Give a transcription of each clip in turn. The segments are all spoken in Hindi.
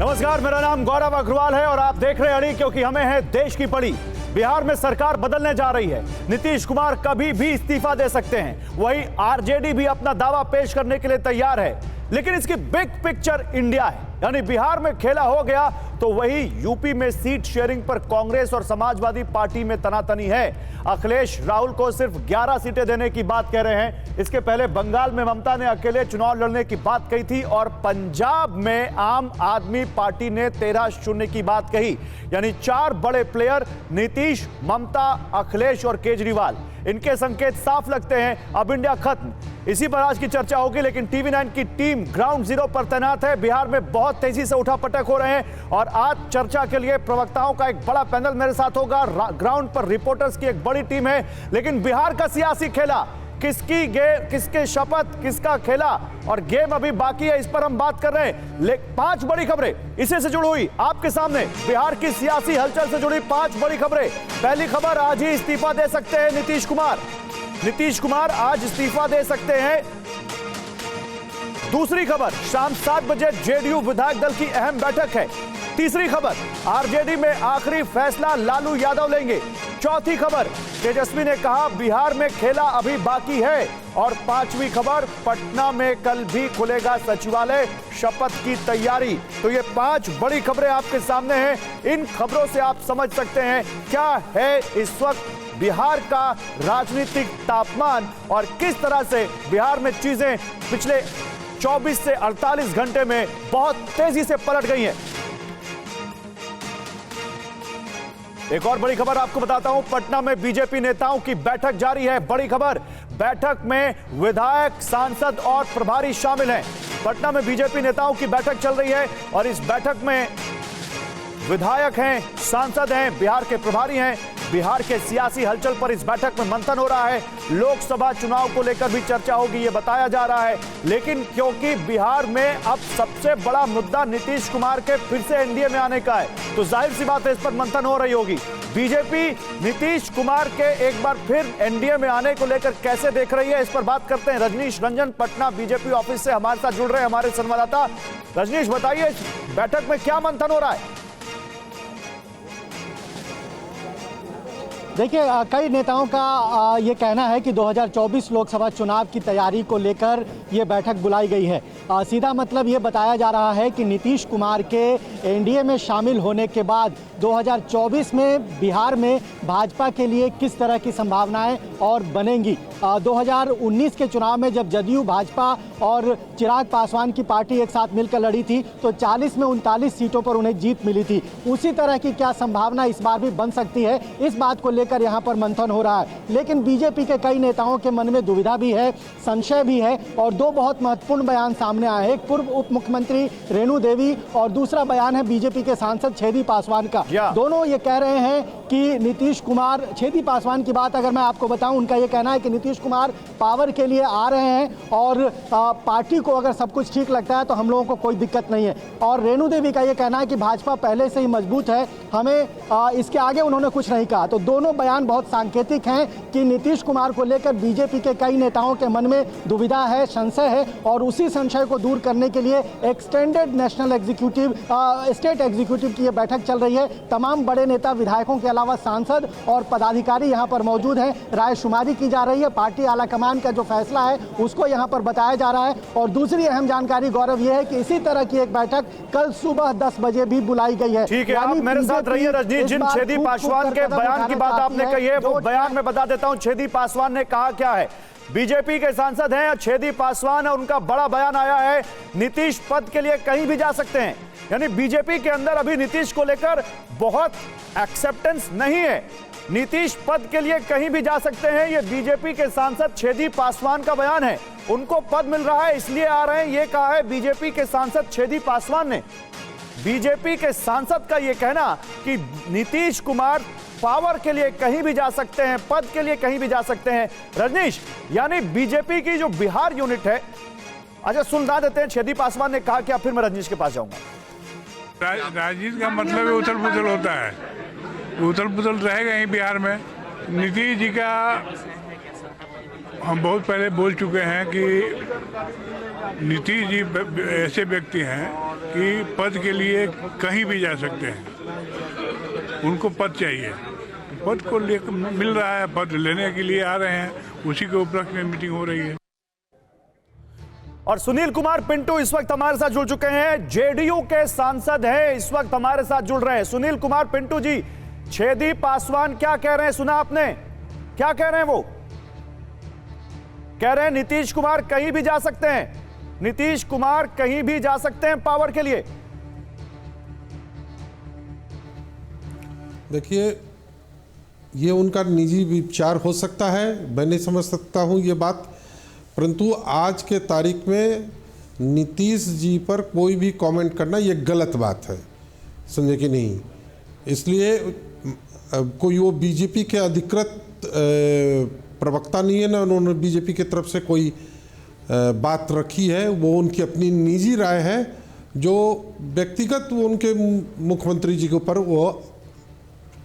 नमस्कार, मेरा नाम गौरव अग्रवाल है और आप देख रहे हैं अड़ी, क्योंकि हमें है देश की पड़ी। बिहार में सरकार बदलने जा रही है। नीतीश कुमार कभी भी इस्तीफा दे सकते हैं। वही आरजेडी भी अपना दावा पेश करने के लिए तैयार है, लेकिन इसकी बिग पिक्चर इंडिया है। यानी बिहार में खेला हो गया तो वही यूपी में सीट शेयरिंग पर कांग्रेस और समाजवादी पार्टी में तनातनी है। अखिलेश राहुल को सिर्फ 11 सीटें देने की बात कह रहे हैं। इसके पहले बंगाल में ममता ने अकेले चुनाव लड़ने की बात कही थी और पंजाब में आम आदमी पार्टी ने 13-0 की बात कही। यानी 4 बड़े प्लेयर, नीतीश, ममता, अखिलेश और केजरीवाल। इनके संकेत साफ लगते हैं, अब इंडिया खत्म। इसी पर आज की चर्चा होगी, लेकिन टीवी 9 की टीम ग्राउंड जीरो पर तैनात है। बिहार में बहुत तेजी से उठापटक हो रहे हैं और आज चर्चा के लिए प्रवक्ताओं का एक बड़ा पैनल मेरे साथ होगा। ग्राउंड पर रिपोर्टर्स की एक बड़ी टीम है। लेकिन बिहार का सियासी खेला, किसकी गेम, किसके शपथ, किसका खेला और गेम अभी बाकी है, इस पर हम बात कर रहे हैं। 5 बड़ी खबरें इसी से जुड़ी हुई आपके सामने, बिहार की सियासी हलचल से जुड़ी 5 बड़ी खबरें। पहली खबर, आज ही इस्तीफा दे सकते हैं नीतीश कुमार। नीतीश कुमार आज इस्तीफा दे सकते हैं। दूसरी खबर, शाम 7 बजे जेडीयू विधायक दल की अहम बैठक है। तीसरी खबर, आरजेडी में आखिरी फैसला लालू यादव लेंगे। चौथी खबर, तेजस्वी ने कहा बिहार में खेला अभी बाकी है। और 5वीं खबर, पटना में कल भी खुलेगा सचिवालय, शपथ की तैयारी। तो ये 5 बड़ी खबरें आपके सामने हैं। इन खबरों से आप समझ सकते हैं क्या है इस वक्त बिहार का राजनीतिक तापमान और किस तरह से बिहार में चीजें पिछले 24 से 48 घंटे में बहुत तेजी से पलट गई हैं। एक और बड़ी खबर आपको बताता हूं, पटना में बीजेपी नेताओं की बैठक जारी है। बड़ी खबर, बैठक में विधायक, सांसद और प्रभारी शामिल हैं। पटना में बीजेपी नेताओं की बैठक चल रही है और इस बैठक में विधायक हैं, सांसद हैं, बिहार के प्रभारी हैं। बिहार के सियासी हलचल पर इस बैठक में मंथन हो रहा है। लोकसभा चुनाव को लेकर भी चर्चा होगी, ये बताया जा रहा है। लेकिन क्योंकि बिहार में अब सबसे बड़ा मुद्दा नीतीश कुमार के फिर से एनडीए में आने का है, तो जाहिर सी बात है इस पर मंथन हो रही होगी। बीजेपी नीतीश कुमार के एक बार फिर एनडीए में आने को लेकर कैसे देख रही है, इस पर बात करते हैं। रजनीश रंजन पटना बीजेपी ऑफिस से हमारे साथ जुड़ रहे हैं, हमारे संवाददाता। रजनीश, बताइए बैठक में क्या मंथन हो रहा है? देखिए, कई नेताओं का ये कहना है कि 2024 लोकसभा चुनाव की तैयारी को लेकर ये बैठक बुलाई गई है। सीधा मतलब ये बताया जा रहा है कि नीतीश कुमार के एनडीए में शामिल होने के बाद 2024 में बिहार में भाजपा के लिए किस तरह की संभावनाएं और बनेंगी। 2019 के चुनाव में जब जदयू, भाजपा और चिराग पासवान की पार्टी एक साथ मिलकर लड़ी थी तो 40 में 39 सीटों पर उन्हें जीत मिली थी। उसी तरह की क्या संभावना इस बार भी बन सकती है, इस बात को लेकर यहाँ पर मंथन हो रहा है। लेकिन बीजेपी के कई नेताओं के मन में दुविधा भी है, संशय भी है और 2 बहुत महत्वपूर्ण बयान सामने आए हैं। एक पूर्व उप मुख्यमंत्री रेणु देवी और दूसरा बयान है बीजेपी के सांसद छेदी पासवान का। दोनों ये कह रहे हैं कि नीतीश कुमार, छेदी पासवान की बात अगर मैं आपको बताऊं, उनका ये कहना है कि नीतीश कुमार पावर के लिए आ रहे हैं और पार्टी को अगर सब कुछ ठीक लगता है तो हम लोगों को कोई दिक्कत नहीं है। और रेणु देवी का ये कहना है कि भाजपा पहले से ही मजबूत है, हमें इसके आगे उन्होंने कुछ नहीं कहा। तो दोनों बयान बहुत सांकेतिक हैं कि नीतीश कुमार को लेकर बीजेपी के कई नेताओं के मन में दुविधा है, संशय है और उसी संशय को दूर करने के लिए extended national executive, state executive की ये बैठक चल रही है। तमाम बड़े नेता, विधायकों के अलावा सांसद और पदाधिकारी यहाँ पर मौजूद हैं। रायशुमारी की जा रही है, पार्टी आला कमान का जो फैसला है उसको यहाँ पर बताया जा रहा है। और दूसरी अहम जानकारी गौरव ये है कि इसी तरह की एक बैठक कल सुबह 10 बजे भी बुलाई गई है। ठीक है, आप मेरे साथ रहिए रजनीश। जिन छेदी पासवान के बयान की बात आपने कही है वो बयान में बता देता हूं छेदी पासवान ने कहा क्या है। बीजेपी के सांसद हैं छेदी पासवान और उनका बड़ा बयान आया है, नीतीश पद के लिए कहीं भी जा सकते हैं। यानी बीजेपी के अंदर अभी नीतीश को लेकर बहुत एक्सेप्टेंस नहीं है, नीतीश पद के लिए कहीं भी जा सकते हैं। ये बीजेपी के सांसद छेदी पासवान का बयान है, उनको पद मिल रहा है इसलिए आ रहे हैं, ये कहा है बीजेपी के सांसद छेदी पासवान ने। बीजेपी के सांसद का यह कहना कि नीतीश कुमार पावर के लिए कहीं भी जा सकते हैं, पद के लिए कहीं भी जा सकते हैं। रजनीश, यानी बीजेपी की जो बिहार यूनिट है, अच्छा सुना देते हैं छेदी पासवान ने कहा क्या, फिर मैं रजनीश के पास जाऊंगा। राजनीति का मतलब है उथल पुथल होता है, उथल पुथल रहेगा ही बिहार में। नीतीश जी का हम बहुत पहले बोल चुके हैं कि नीतीश जी ऐसे व्यक्ति हैं कि पद के लिए कहीं भी जा सकते हैं, उनको पद चाहिए, पद को लेकर मिल रहा है, पद लेने के लिए आ रहे हैं, उसी के उपलक्ष्य में मीटिंग हो रही है। और सुनील कुमार पिंटू इस वक्त हमारे साथ जुड़ चुके हैं, जेडीयू के सांसद हैं, इस वक्त हमारे साथ जुड़ रहे हैं। सुनील कुमार पिंटू जी, छेदी पासवान क्या कह रहे हैं, सुना आपने? क्या कह रहे हैं? वो कह रहे हैं नीतीश कुमार कहीं भी जा सकते हैं, नीतीश कुमार कहीं भी जा सकते हैं पावर के लिए। देखिए, ये उनका निजी विचार हो सकता है, मैं नहीं समझ सकता हूँ ये बात, परंतु आज के तारीख में नीतीश जी पर कोई भी कमेंट करना ये गलत बात है, समझे कि नहीं। इसलिए कोई वो बीजेपी के अधिकृत प्रवक्ता नहीं है ना, उन्होंने बीजेपी की तरफ से कोई बात रखी है, वो उनकी अपनी निजी राय है जो व्यक्तिगत उनके मुख्यमंत्री जी के ऊपर वो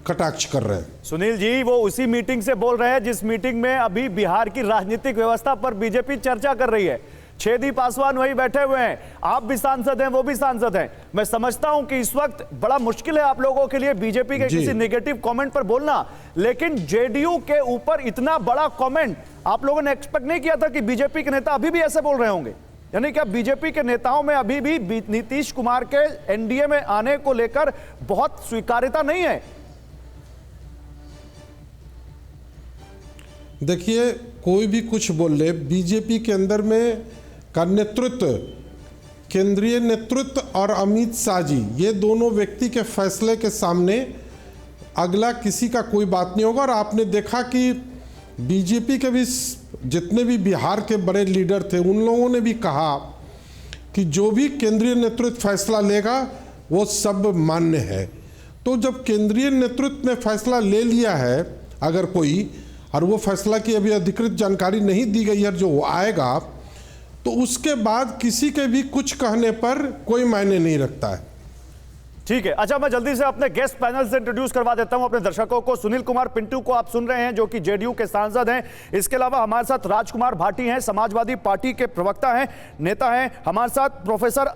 कटाक्ष कर रहे हैं। सुनील जी, वो उसी मीटिंग से बोल रहे हैं जिस मीटिंग में अभी बिहार की राजनीतिक व्यवस्था पर बीजेपी चर्चा कर रही है। छेदी पासवान वही बैठे हुए हैं, आप भी सांसद हैं, वो भी सांसद हैं। मैं समझता हूं कि इस वक्त बड़ा मुश्किल है आप लोगों के लिए बीजेपी के किसी नेगेटिव कमेंट पर बोलना, लेकिन जेडीयू के ऊपर इतना बड़ा कमेंट आप लोगों ने एक्सपेक्ट नहीं किया था कि बीजेपी के नेता अभी भी ऐसे बोल रहे होंगे। यानी क्या बीजेपी के नेताओं में अभी भी नीतीश कुमार के एनडीए में आने को लेकर बहुत स्वीकार्यता नहीं है? देखिए, कोई भी कुछ बोल ले, बीजेपी के अंदर में का नेतृत्व, केंद्रीय नेतृत्व और अमित शाह जी, ये दोनों व्यक्ति के फैसले के सामने अगला किसी का कोई बात नहीं होगा। और आपने देखा कि बीजेपी के भी जितने भी बिहार के बड़े लीडर थे, उन लोगों ने भी कहा कि जो भी केंद्रीय नेतृत्व फैसला लेगा वो सब मान्य है। तो जब केंद्रीय नेतृत्व ने फैसला ले लिया है, अगर कोई, और वो फैसला की अभी अधिकृत जानकारी नहीं दी गई है, जो वो आएगा, तो उसके बाद किसी के भी कुछ कहने पर कोई मायने नहीं रखता है। ठीक है, अच्छा, मैं जल्दी से अपने गेस्ट पैनल से इंट्रोड्यूस करवा देता हूं अपने दर्शकों को। सुनील कुमार पिंटू को आप सुन रहे हैं, जो कि जेडीयू के सांसद हैं। इसके अलावा हमारे साथ राजकुमार भाटी हैं, समाजवादी पार्टी के प्रवक्ता हैं, नेता हैं। हमारे साथ प्रोफेसर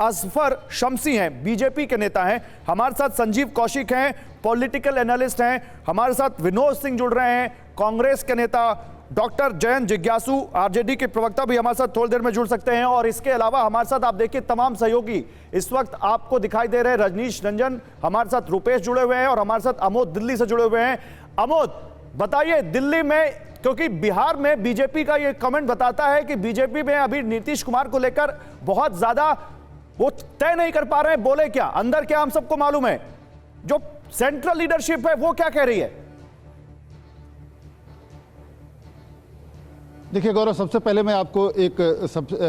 असफर शम्सी हैं, बीजेपी के नेता हैं। हमारे साथ संजीव कौशिक हैं, पॉलिटिकल एनालिस्ट हैं। हमारे साथ विनोद सिंह जुड़ रहे हैं, कांग्रेस के नेता। डॉक्टर जयंत जिज्ञासु, आरजेडी के प्रवक्ता, भी हमारे साथ थोड़ी देर में जुड़ सकते हैं। और इसके अलावा हमारे साथ आप देखिए तमाम सहयोगी इस वक्त आपको दिखाई दे रहे हैं। रजनीश रंजन, हमारे साथ रुपेश जुड़े हुए हैं, और हमारे साथ अमोद दिल्ली से जुड़े हुए हैं। अमोद, बताइए, दिल्ली में, क्योंकि बिहार में बीजेपी का ये कमेंट बताता है कि बीजेपी में अभी नीतीश कुमार को लेकर बहुत ज्यादा वो तय नहीं कर पा रहे हैं, बोले क्या, अंदर क्या, हम सबको मालूम है। जो सेंट्रल लीडरशिप है वो क्या कह रही है? देखिए गौरव, सबसे पहले मैं आपको एक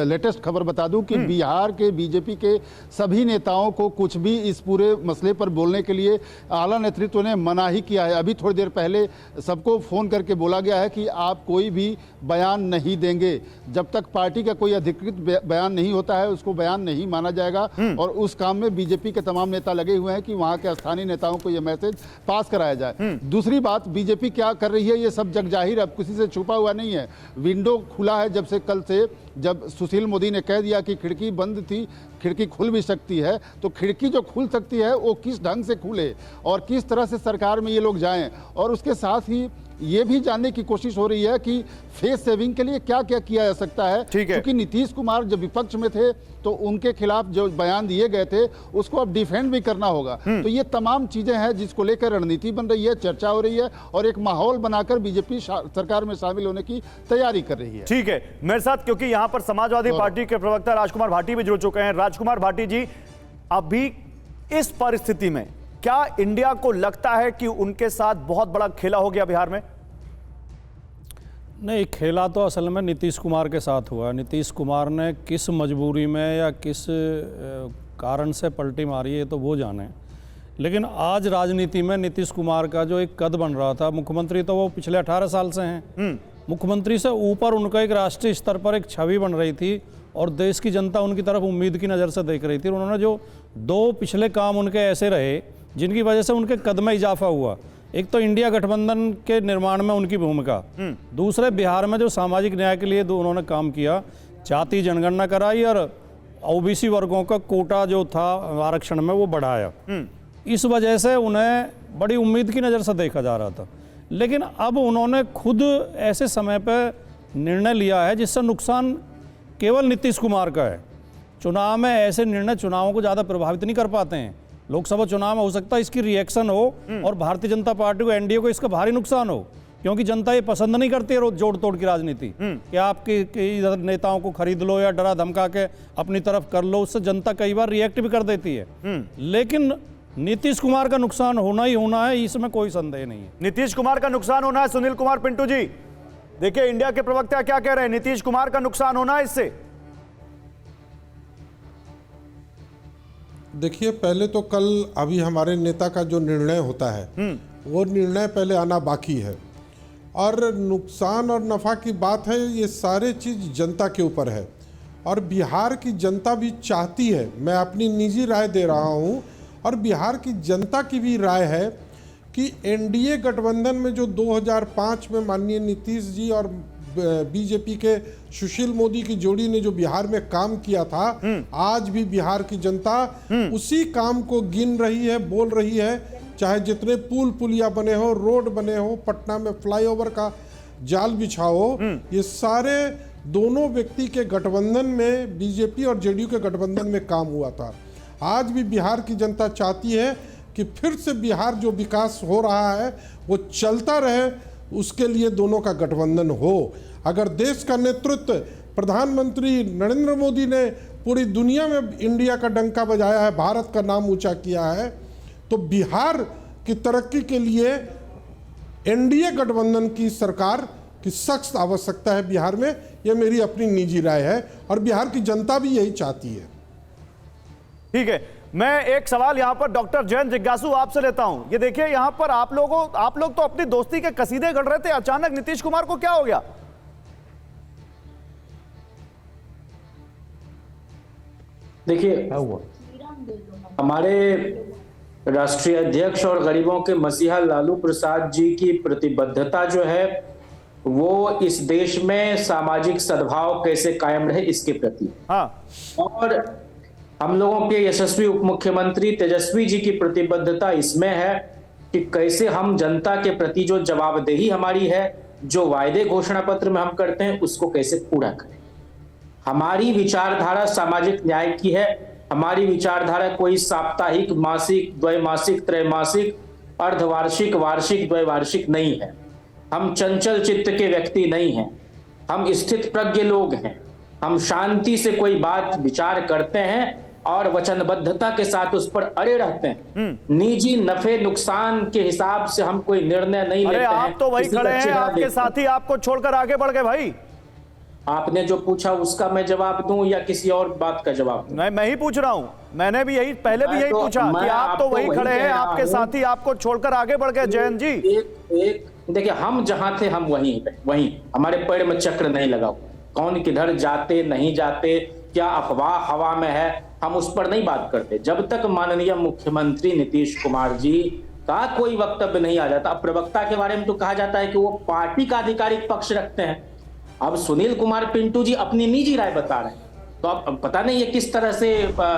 लेटेस्ट खबर बता दूं कि बिहार के बीजेपी के सभी नेताओं को कुछ भी इस पूरे मसले पर बोलने के लिए आला नेतृत्व ने मना ही किया है। अभी थोड़ी देर पहले सबको फ़ोन करके बोला गया है कि आप कोई भी बयान नहीं देंगे, जब तक पार्टी का कोई अधिकृत बयान नहीं होता है उसको बयान नहीं माना जाएगा। और उस काम में बीजेपी के तमाम नेता लगे हुए हैं कि वहाँ के स्थानीय नेताओं को ये मैसेज पास कराया जाए। दूसरी बात, बीजेपी क्या कर रही है ये सब जग जाहिर, अब किसी से छुपा हुआ नहीं है। विंडो खुला है जब से, कल से, जब सुशील मोदी ने कह दिया कि खिड़की बंद थी, खिड़की खुल भी सकती है, तो खिड़की जो खुल सकती है वो किस ढंग से खुले और किस तरह से सरकार में ये लोग जाएं। और उसके साथ ही ये भी जानने की कोशिश हो रही है कि फेस सेविंग के लिए क्या क्या किया जा सकता है, क्योंकि नीतीश कुमार जब विपक्ष में थे तो उनके खिलाफ जो बयान दिए गए थे उसको अब डिफेंड भी करना होगा। तो ये तमाम चीजें हैं जिसको लेकर रणनीति बन रही है, चर्चा हो रही है और एक माहौल बनाकर बीजेपी सरकार में शामिल होने की तैयारी कर रही है। ठीक है, मेरे साथ क्योंकि यहां पर समाजवादी पार्टी के प्रवक्ता राजकुमार भाटी भी जुड़ चुके हैं। राजकुमार भाटी जी, अभी इस परिस्थिति में क्या इंडिया को लगता है कि उनके साथ बहुत बड़ा खेला हो गया बिहार में? नहीं, खेला तो असल में नीतीश कुमार के साथ हुआ। नीतीश कुमार ने किस मजबूरी में या किस कारण से पलटी मारी है तो वो जाने, लेकिन आज राजनीति में नीतीश कुमार का जो एक कद बन रहा था, मुख्यमंत्री तो वो पिछले 18 साल से हैं, मुख्यमंत्री से ऊपर उनका एक राष्ट्रीय स्तर पर एक छवि बन रही थी और देश की जनता उनकी तरफ उम्मीद की नज़र से देख रही थी। उन्होंने जो 2 पिछले काम उनके ऐसे रहे जिनकी वजह से उनके कद में इजाफा हुआ, एक तो इंडिया गठबंधन के निर्माण में उनकी भूमिका, दूसरे बिहार में जो सामाजिक न्याय के लिए उन्होंने काम किया, जाति जनगणना कराई और ओबीसी वर्गों का कोटा जो था आरक्षण में वो बढ़ाया। इस वजह से उन्हें बड़ी उम्मीद की नज़र से देखा जा रहा था, लेकिन अब उन्होंने खुद ऐसे समय पर निर्णय लिया है जिससे नुकसान केवल नीतीश कुमार का है। चुनाव में ऐसे निर्णय चुनावों को ज़्यादा प्रभावित नहीं कर पाते हैं। लोकसभा चुनाव में हो सकता है इसकी रिएक्शन हो और भारतीय जनता पार्टी को, एनडीए को इसका भारी नुकसान हो, क्योंकि जनता ये पसंद नहीं करती है जोड़ तोड़ की राजनीति कि आपके इधर नेताओं को खरीद लो या डरा धमका के अपनी तरफ कर लो। उससे जनता कई बार रिएक्ट भी कर देती है। लेकिन नीतीश कुमार का नुकसान होना ही होना है, इसमें कोई संदेह नहीं है। नीतीश कुमार का नुकसान होना है। सुनील कुमार पिंटू जी, देखिए इंडिया के प्रवक्ता क्या कह रहे हैं, नीतीश कुमार का नुकसान होना है इससे? देखिए, पहले तो कल अभी हमारे नेता का जो निर्णय होता है वो निर्णय पहले आना बाकी है, और नुकसान और नफ़ा की बात है, ये सारे चीज़ जनता के ऊपर है। और बिहार की जनता भी चाहती है, मैं अपनी निजी राय दे रहा हूँ, और बिहार की जनता की भी राय है कि एनडीए गठबंधन में जो 2005 में माननीय नीतीश जी और बीजेपी के सुशील मोदी की जोड़ी ने जो बिहार में काम किया था, आज भी बिहार की जनता उसी काम को गिन रही है, बोल रही है। चाहे जितने पुल पुलिया बने हो, रोड बने हो, पटना में फ्लाईओवर का जाल बिछाओ, ये सारे दोनों व्यक्ति के गठबंधन में, बीजेपी और जेडीयू के गठबंधन में काम हुआ था। आज भी बिहार की जनता चाहती है कि फिर से बिहार जो विकास हो रहा है वो चलता रहे, उसके लिए दोनों का गठबंधन हो। अगर देश का नेतृत्व प्रधानमंत्री नरेंद्र मोदी ने पूरी दुनिया में इंडिया का डंका बजाया है, भारत का नाम ऊंचा किया है, तो बिहार की तरक्की के लिए एनडीए गठबंधन की सरकार की सख्त आवश्यकता है बिहार में। यह मेरी अपनी निजी राय है और बिहार की जनता भी यही चाहती है। ठीक है, मैं एक सवाल यहां पर डॉक्टर जयंत जिज्ञासु आपसे लेता हूं। ये देखिए, यहां पर आप लोग तो अपनी दोस्ती के कसीदे गढ़ रहे थे, अचानक नीतीश कुमार को क्या हो गया? देखिए, हमारे राष्ट्रीय अध्यक्ष और गरीबों के मसीहा लालू प्रसाद जी की प्रतिबद्धता जो है वो इस देश में सामाजिक सद्भाव कैसे कायम रहे इसके प्रति, और हम लोगों के यशस्वी उप मुख्यमंत्री तेजस्वी जी की प्रतिबद्धता इसमें है कि कैसे हम जनता के प्रति जो जवाबदेही हमारी है, जो वायदे घोषणा पत्र में हम करते हैं, उसको कैसे पूरा करें। हमारी विचारधारा सामाजिक न्याय की है। हमारी विचारधारा कोई साप्ताहिक, मासिक, द्वैमासिक, त्रैमासिक, अर्धवार्षिक, वार्षिक, द्वैवार्षिक नहीं है। हम चंचल चित्त के व्यक्ति नहीं हैं। हम स्थित प्रज्ञ लोग हैं। हम शांति से कोई बात विचार करते हैं और वचनबद्धता के साथ उस पर अड़े रहते हैं। निजी नफे नुकसान के हिसाब से हम कोई निर्णय नहीं लेते हैं। आप तो वही खड़े हैं, आपके साथी आपको छोड़कर आगे बढ़ गए भाई। आपने जो पूछा उसका मैं जवाब दूं या किसी और बात का जवाब दूं? मैं ही पूछ रहा हूं। मैंने भी पहले भी यही पूछा कि आप तो वही खड़े हैं, आपके साथी आपको छोड़कर आगे बढ़ गए। जयंत जी, एक देखिए, हम जहां थे हम वहीं हमारे पैर में चक्र नहीं लगा। कौन किधर जाते नहीं जाते, क्या अफवाह हवा में है, हम उस पर नहीं बात करते जब तक माननीय मुख्यमंत्री नीतीश कुमार जी का कोई वक्तव्य नहीं आ जाता। अब प्रवक्ता के बारे में तो कहा जाता है कि वो पार्टी का आधिकारिक पक्ष रखते हैं। अब सुनील कुमार पिंटू जी अपनी निजी राय बता रहे हैं, तो अब पता नहीं है किस तरह से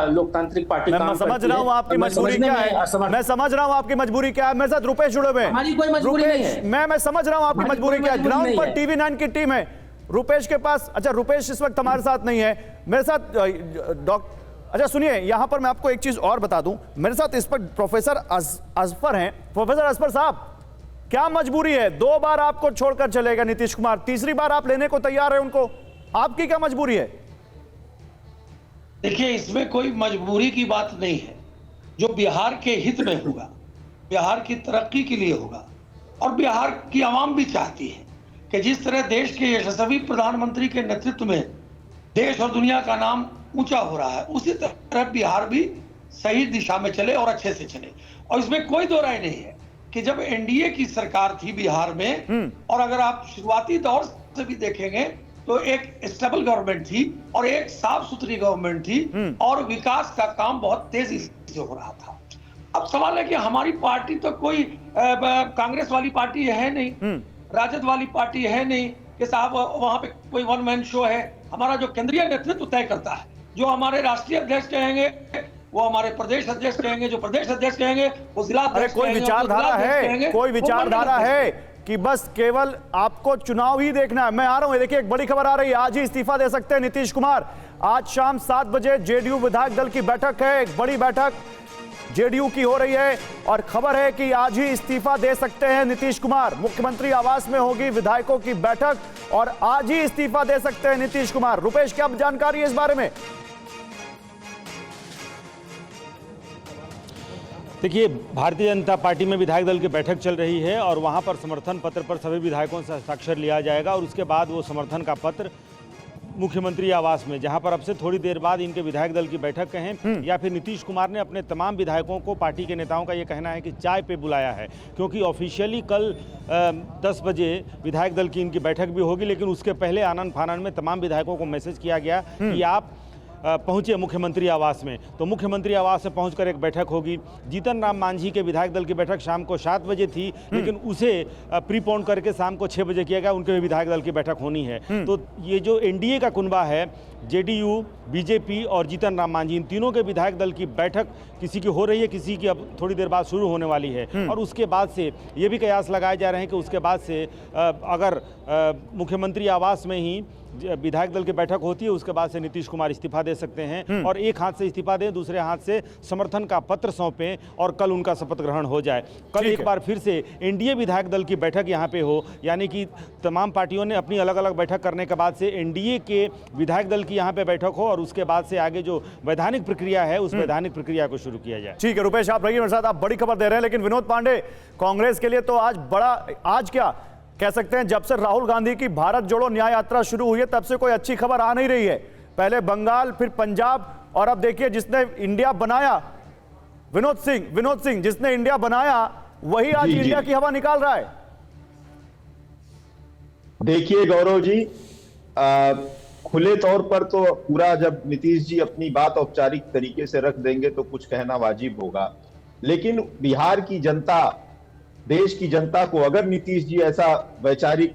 लोकतांत्रिक पार्टी काम करती है। मैं समझ रहा हूं आपकी मजबूरी क्या है। मैं समझ रहा हूं आपकी मजबूरी क्या है। मेरे साथ रुपेश जुड़े हुए हैं। हमारी कोई मजबूरी नहीं है। मैं समझ रहा हूं आपकी मजबूरी क्या है। ग्राउंड पर टीवी 9 की टीम है, रुपेश के पास। अच्छा, रुपेश इस वक्त हमारे साथ नहीं है, मेरे साथ अच्छा सुनिए, यहां पर मैं आपको एक चीज और बता दूं। मेरे साथ इस पर प्रोफेसर अजफर हैं। प्रोफेसर अजफर साहब, क्या मजबूरी है? 2 बार आपको छोड़कर चलेगा नीतीश कुमार, तीसरी बार आप लेने को तैयार है उनको, आपकी क्या मजबूरी है? देखिए, इसमें कोई मजबूरी की बात नहीं है। जो बिहार के हित में होगा, बिहार की तरक्की के लिए होगा, और बिहार की आवाम भी चाहती है कि जिस तरह देश के यशस्वी प्रधानमंत्री के नेतृत्व में देश और दुनिया का नाम ऊंचा हो रहा है, उसी तरह बिहार भी सही दिशा में चले और अच्छे से चले। और इसमें कोई दो राय नहीं है कि जब एनडीए की सरकार थी बिहार में, और अगर आप शुरुआती दौर से भी देखेंगे तो एक स्टेबल गवर्नमेंट थी और एक साफ सुथरी गवर्नमेंट थी, और विकास का काम बहुत तेजी से हो रहा था। अब सवाल है कि हमारी पार्टी तो कोई कांग्रेस वाली पार्टी है नहीं, राजद वाली पार्टी है नहीं कि साहब वहां पे कोई वन मैन शो है हमारा जो केंद्रीय नेतृत्व तय करता है। जो हमारे राष्ट्रीय अध्यक्ष कहेंगे वो हमारे प्रदेश अध्यक्ष कहेंगे, जो प्रदेश अध्यक्ष कहेंगे वो जिला अरे अध्यक्ष कोई कहेंगे, विचारधारा है, कोई विचारधारा है कि बस केवल आपको चुनाव ही देखना है। मैं आ रहा हूं, देखिए एक बड़ी खबर आ रही है, आज ही इस्तीफा दे सकते हैं नीतीश कुमार। आज शाम 7 बजे जेडीयू विधायक दल की बैठक है, एक बड़ी बैठक जेडीयू की हो रही है और खबर है कि आज ही इस्तीफा दे सकते हैं नीतीश कुमार। मुख्यमंत्री आवास में होगी विधायकों की बैठक और आज ही इस्तीफा दे सकते हैं नीतीश कुमार। रुपेश, क्या जानकारी है इस बारे में? देखिए, भारतीय जनता पार्टी में विधायक दल की बैठक चल रही है और वहां पर समर्थन पत्र पर सभी विधायकों से हस्ताक्षर लिया जाएगा और उसके बाद वो समर्थन का पत्र मुख्यमंत्री आवास में, जहां पर अब से थोड़ी देर बाद इनके विधायक दल की बैठक कहें या फिर नीतीश कुमार ने अपने तमाम विधायकों को, पार्टी के नेताओं का ये कहना है कि चाय पे बुलाया है, क्योंकि ऑफिशियली कल 10 बजे विधायक दल की इनकी बैठक भी होगी, लेकिन उसके पहले आनन फानन में तमाम विधायकों को मैसेज किया गया कि आप पहुंचे मुख्यमंत्री आवास में। तो मुख्यमंत्री आवास से पहुंचकर एक बैठक होगी। जीतन राम मांझी के विधायक दल की बैठक शाम को 7 बजे थी, लेकिन उसे प्रीपोन करके शाम को 6 बजे किया गया। उनके भी विधायक दल की बैठक होनी है। तो ये जो एनडीए का कुनबा है, जेडीयू, बीजेपी और जीतन राम मांझी, इन तीनों के विधायक दल की बैठक किसी की हो रही है, किसी की अब थोड़ी देर बाद शुरू होने वाली है। और उसके बाद से ये भी कयास लगाए जा रहे हैं कि उसके बाद से अगर मुख्यमंत्री आवास में ही विधायक दल की बैठक होती है, उसके बाद से नीतीश कुमार इस्तीफा दे सकते हैं और एक हाथ से इस्तीफा दें, दूसरे हाथ से समर्थन का पत्र सौंपें और कल उनका शपथ ग्रहण हो जाए। कल एक बार फिर से एनडीए विधायक दल की बैठक यहाँ पे हो, यानी कि तमाम पार्टियों ने अपनी अलग अलग बैठक करने के बाद से एनडीए के विधायक दल की यहाँ पे बैठक हो और उसके बाद से आगे जो वैधानिक प्रक्रिया है उस वैधानिक प्रक्रिया को शुरू किया जाए। ठीक है रुपेश, आप रहिए मेरे साथ, आप बड़ी खबर दे रहे हैं। लेकिन विनोद पांडे, कांग्रेस के लिए तो आज बड़ा, आज क्या कह सकते हैं, जब से राहुल गांधी की भारत जोड़ो न्याय यात्रा शुरू हुई है तब से कोई अच्छी खबर आ नहीं रही है। पहले बंगाल, फिर पंजाब और अब देखिए जिसने इंडिया बनाया, विनोद सिंह जिसने इंडिया बनाया वही आज इंडिया की हवा निकाल रहा है। देखिए गौरव जी, खुले तौर पर तो पूरा जब नीतीश जी अपनी बात औपचारिक तरीके से रख देंगे तो कुछ कहना वाजिब होगा, लेकिन बिहार की जनता, देश की जनता को अगर नीतीश जी ऐसा वैचारिक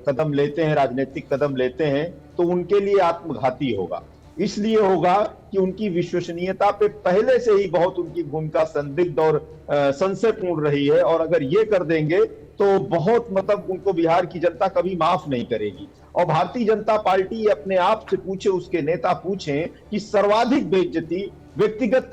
कदम लेते हैं, राजनीतिक कदम लेते हैं तो उनके लिए आत्मघाती होगा। इसलिए होगा कि उनकी विश्वसनीयता पे पहले से ही बहुत उनकी भूमिका संदिग्ध और संशयपूर्ण रही है और अगर ये कर देंगे तो बहुत मतलब उनको बिहार की जनता कभी माफ नहीं करेगी। और भारतीय जनता पार्टी अपने आप से पूछे, उसके नेता पूछें कि सर्वाधिक बेइज्जती, व्यक्तिगत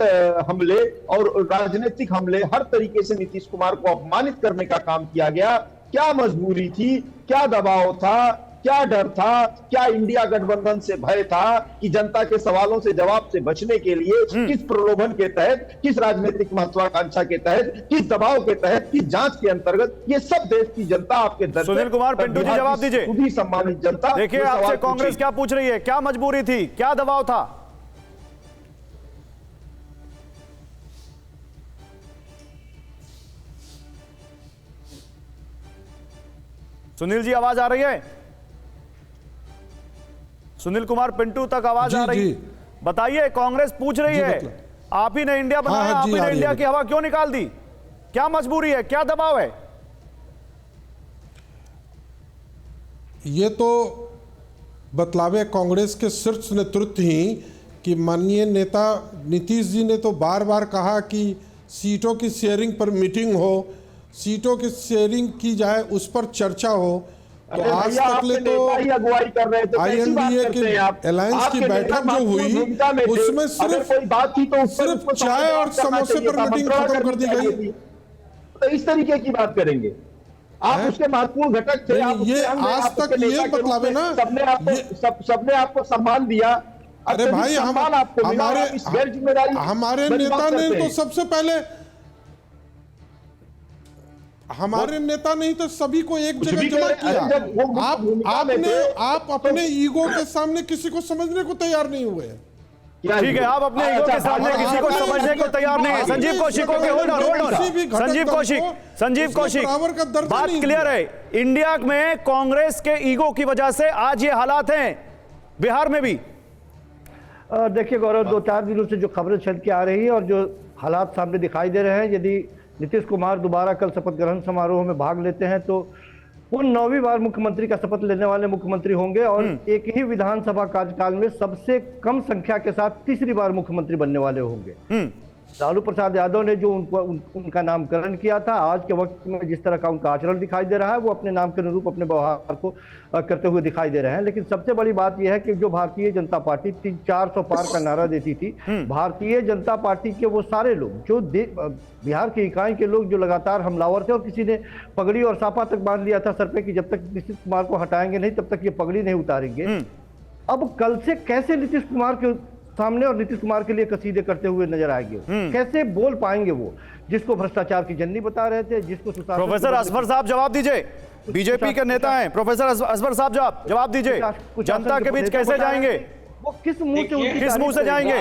हमले और राजनीतिक हमले, हर तरीके से नीतीश कुमार को अपमानित करने का काम किया गया। क्या मजबूरी थी, क्या दबाव था, क्या डर था, क्या इंडिया गठबंधन से भय था कि जनता के सवालों से जवाब से बचने के लिए किस प्रलोभन के तहत, किस राजनीतिक महत्वाकांक्षा के तहत, किस दबाव के तहत, किस जांच के अंतर्गत, ये सब देश की जनता आपके दर। सुनील कुमार पिंटू जी जवाब दीजिए। खुद ही सम्मानित जनता देखिए आपसे कांग्रेस क्या पूछ रही है, क्या मजबूरी थी, क्या दबाव था? सुनील जी आवाज आ रही है? सुनील कुमार पिंटू तक आवाज आ रही है? बताइए, कांग्रेस पूछ रही है, आप ही ने इंडिया बनाया, आप ही ने इंडिया की हवा क्यों निकाल दी? क्या मजबूरी है, क्या दबाव है? ये तो बतलावे कांग्रेस के शीर्ष नेतृत्व ही कि माननीय नेता नीतीश जी ने तो बार बार कहा कि सीटों की शेयरिंग पर मीटिंग हो, सीटों की शेयरिंग की जाए, उस पर चर्चा हो। तो आज तक ले तो INDA की अलायंस की बैठक जो हुई उसमें सिर्फ चाय और समोसे पर मीटिंग खत्म कर दी गई। तो इस तरीके की बात करेंगे आप, उसके महत्वपूर्ण घटक थे। ये आज तक ये बतलावे ना, सबने आपको सम्मान दिया। अरे भाई, हमारे नेता ने तो सबसे पहले, हमारे नेता नहीं तो सभी को एक जगह जमा किया। आप अपने ईगो के सामने किसी को समझने को तैयार नहीं हुए। ठीक है, आप अपने ईगो के सामने किसी को समझने को तैयार नहीं है। संजीव कौशिक, संजीव कौशिक, बात क्लियर है। इंडिया में कांग्रेस के ईगो की वजह से आज ये हालात हैं, बिहार में भी। देखिए गौरव, 2-4 दिनों से जो खबरें चल के आ रही है और जो हालात सामने दिखाई दे रहे हैं, यदि नीतीश कुमार दोबारा कल शपथ ग्रहण समारोह में भाग लेते हैं तो वो 9वीं बार मुख्यमंत्री का शपथ लेने वाले मुख्यमंत्री होंगे और एक ही विधानसभा कार्यकाल में सबसे कम संख्या के साथ तीसरी बार मुख्यमंत्री बनने वाले होंगे। लालू प्रसाद यादव ने जो उनका नामकरण किया था, आज के वक्त में जिस तरह का उनका आचरण दिखाई दे रहा है, वो अपने नाम के अनुरूप अपने व्यवहार को करते हुए दिखाई दे रहे हैं। लेकिन सबसे बड़ी बात यह है कि जो भारतीय जनता पार्टी 400 पार का नारा देती थी, भारतीय जनता पार्टी के वो सारे लोग जो बिहार की इकाई के लोग जो लगातार हमलावर थे, और किसी ने पगड़ी और साफा तक बांध लिया था सर पे कि जब तक नीतीश कुमार को हटाएंगे नहीं तब तक ये पगड़ी नहीं उतारेंगे। अब कल से कैसे नीतीश कुमार के सामने और नीतीश कुमार के लिए कसीदे करते हुए नजर आएंगे, कैसे बोल पाएंगे वो, जिसको भ्रष्टाचार की जननी बता रहे थे, जिसको प्रोफेसर असफर साहब जवाब दीजिए, बीजेपी के नेता हैं, प्रोफेसर असफर साहब जवाब दीजिए, जनता के बीच कैसे जाएंगे, वो किस मुंह से जाएंगे?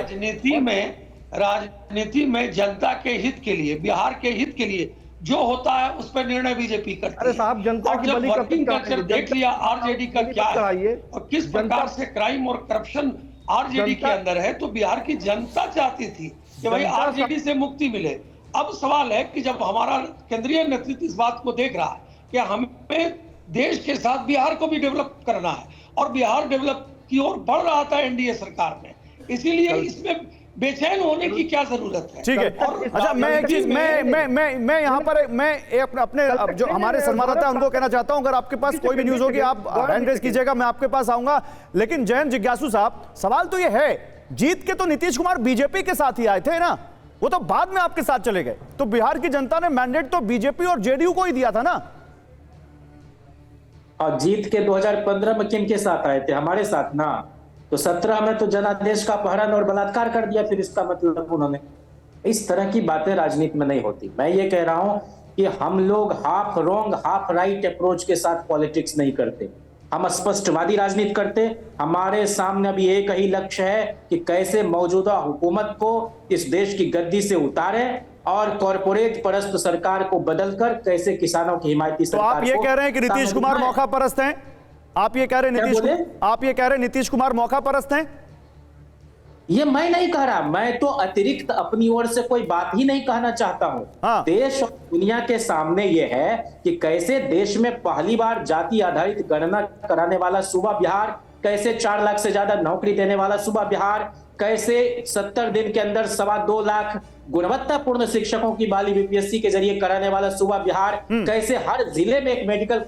राजनीति में जनता के हित के लिए, बिहार के हित के लिए जो होता है उस पर निर्णय बीजेपी करती है। अरे साहब, जनता की बलि वर्किंग कल्चर देख लिया आरजेडी का क्या है और किस प्रकार से क्राइम और करप्शन आरजेडी के अंदर है, तो बिहार की जनता चाहती थी कि भाई आरजेडी से मुक्ति मिले। अब सवाल है कि जब हमारा केंद्रीय नेतृत्व इस बात को देख रहा है कि हमें देश के साथ बिहार को भी डेवलप करना है और बिहार डेवलप की ओर बढ़ रहा था एनडीए सरकार में, इसीलिए इसमें बेचैन होने की क्या जरूरत है। ठीक है, अच्छा मैं एक चीज मैं यहाँ पर मैं अपने जो हमारे संवाददाता उनको कहना चाहता हूँ, अगर आपके पास कोई भी न्यूज होगी आप हैंड रेज कीजिएगा, मैं आपके पास आऊंगा। लेकिन जयंत जिज्ञासु साहब, सवाल तो ये है, जीत के तो नीतीश कुमार बीजेपी के साथ ही आए थे ना, वो तो बाद में आपके साथ चले गए, तो बिहार की जनता ने मैंडेट तो बीजेपी और जेडीयू को ही दिया था ना। और जीत के 2015 में किन के साथ आए थे? हमारे साथ ना। तो 17 में तो जनादेश का अपहरण और बलात्कार कर दिया, फिर इसका मतलब उन्होंने। इस तरह की बातें राजनीति में नहीं होती। मैं ये कह रहा हूं कि हम लोग half wrong half right approach के साथ पॉलिटिक्स नहीं करते, हम स्पष्टवादी राजनीति करते। हमारे सामने अभी एक ही लक्ष्य है कि कैसे मौजूदा हुकूमत को इस देश की गद्दी से उतारे और कॉर्पोरेट परस्त सरकार को बदलकर कैसे किसानों की हिमायती सरकार। तो आप ये कह रहे हैं कि नीतीश कुमार मौका परस्त हैं? आप ये कह रहे हैं नीतीश कुमार मौका परस्त हैं? ये मैं नहीं कह रहा, मैं तो अतिरिक्त अपनी ओर से कोई बात ही नहीं कहना चाहता हूं। हाँ। देश और दुनिया के सामने ये है कि कैसे देश में पहली बार जाति आधारित गणना कराने वाला सूबा बिहार, कैसे 4 लाख से ज्यादा नौकरी देने वाला सूबा बिहार, कैसे 70 दिन के अंदर 2.25 लाख गुणवत्तापूर्ण शिक्षकों की बहाली बीपीएससी के जरिए कराने वाला सूबा बिहार, कैसे हर जिले में एक मेडिकल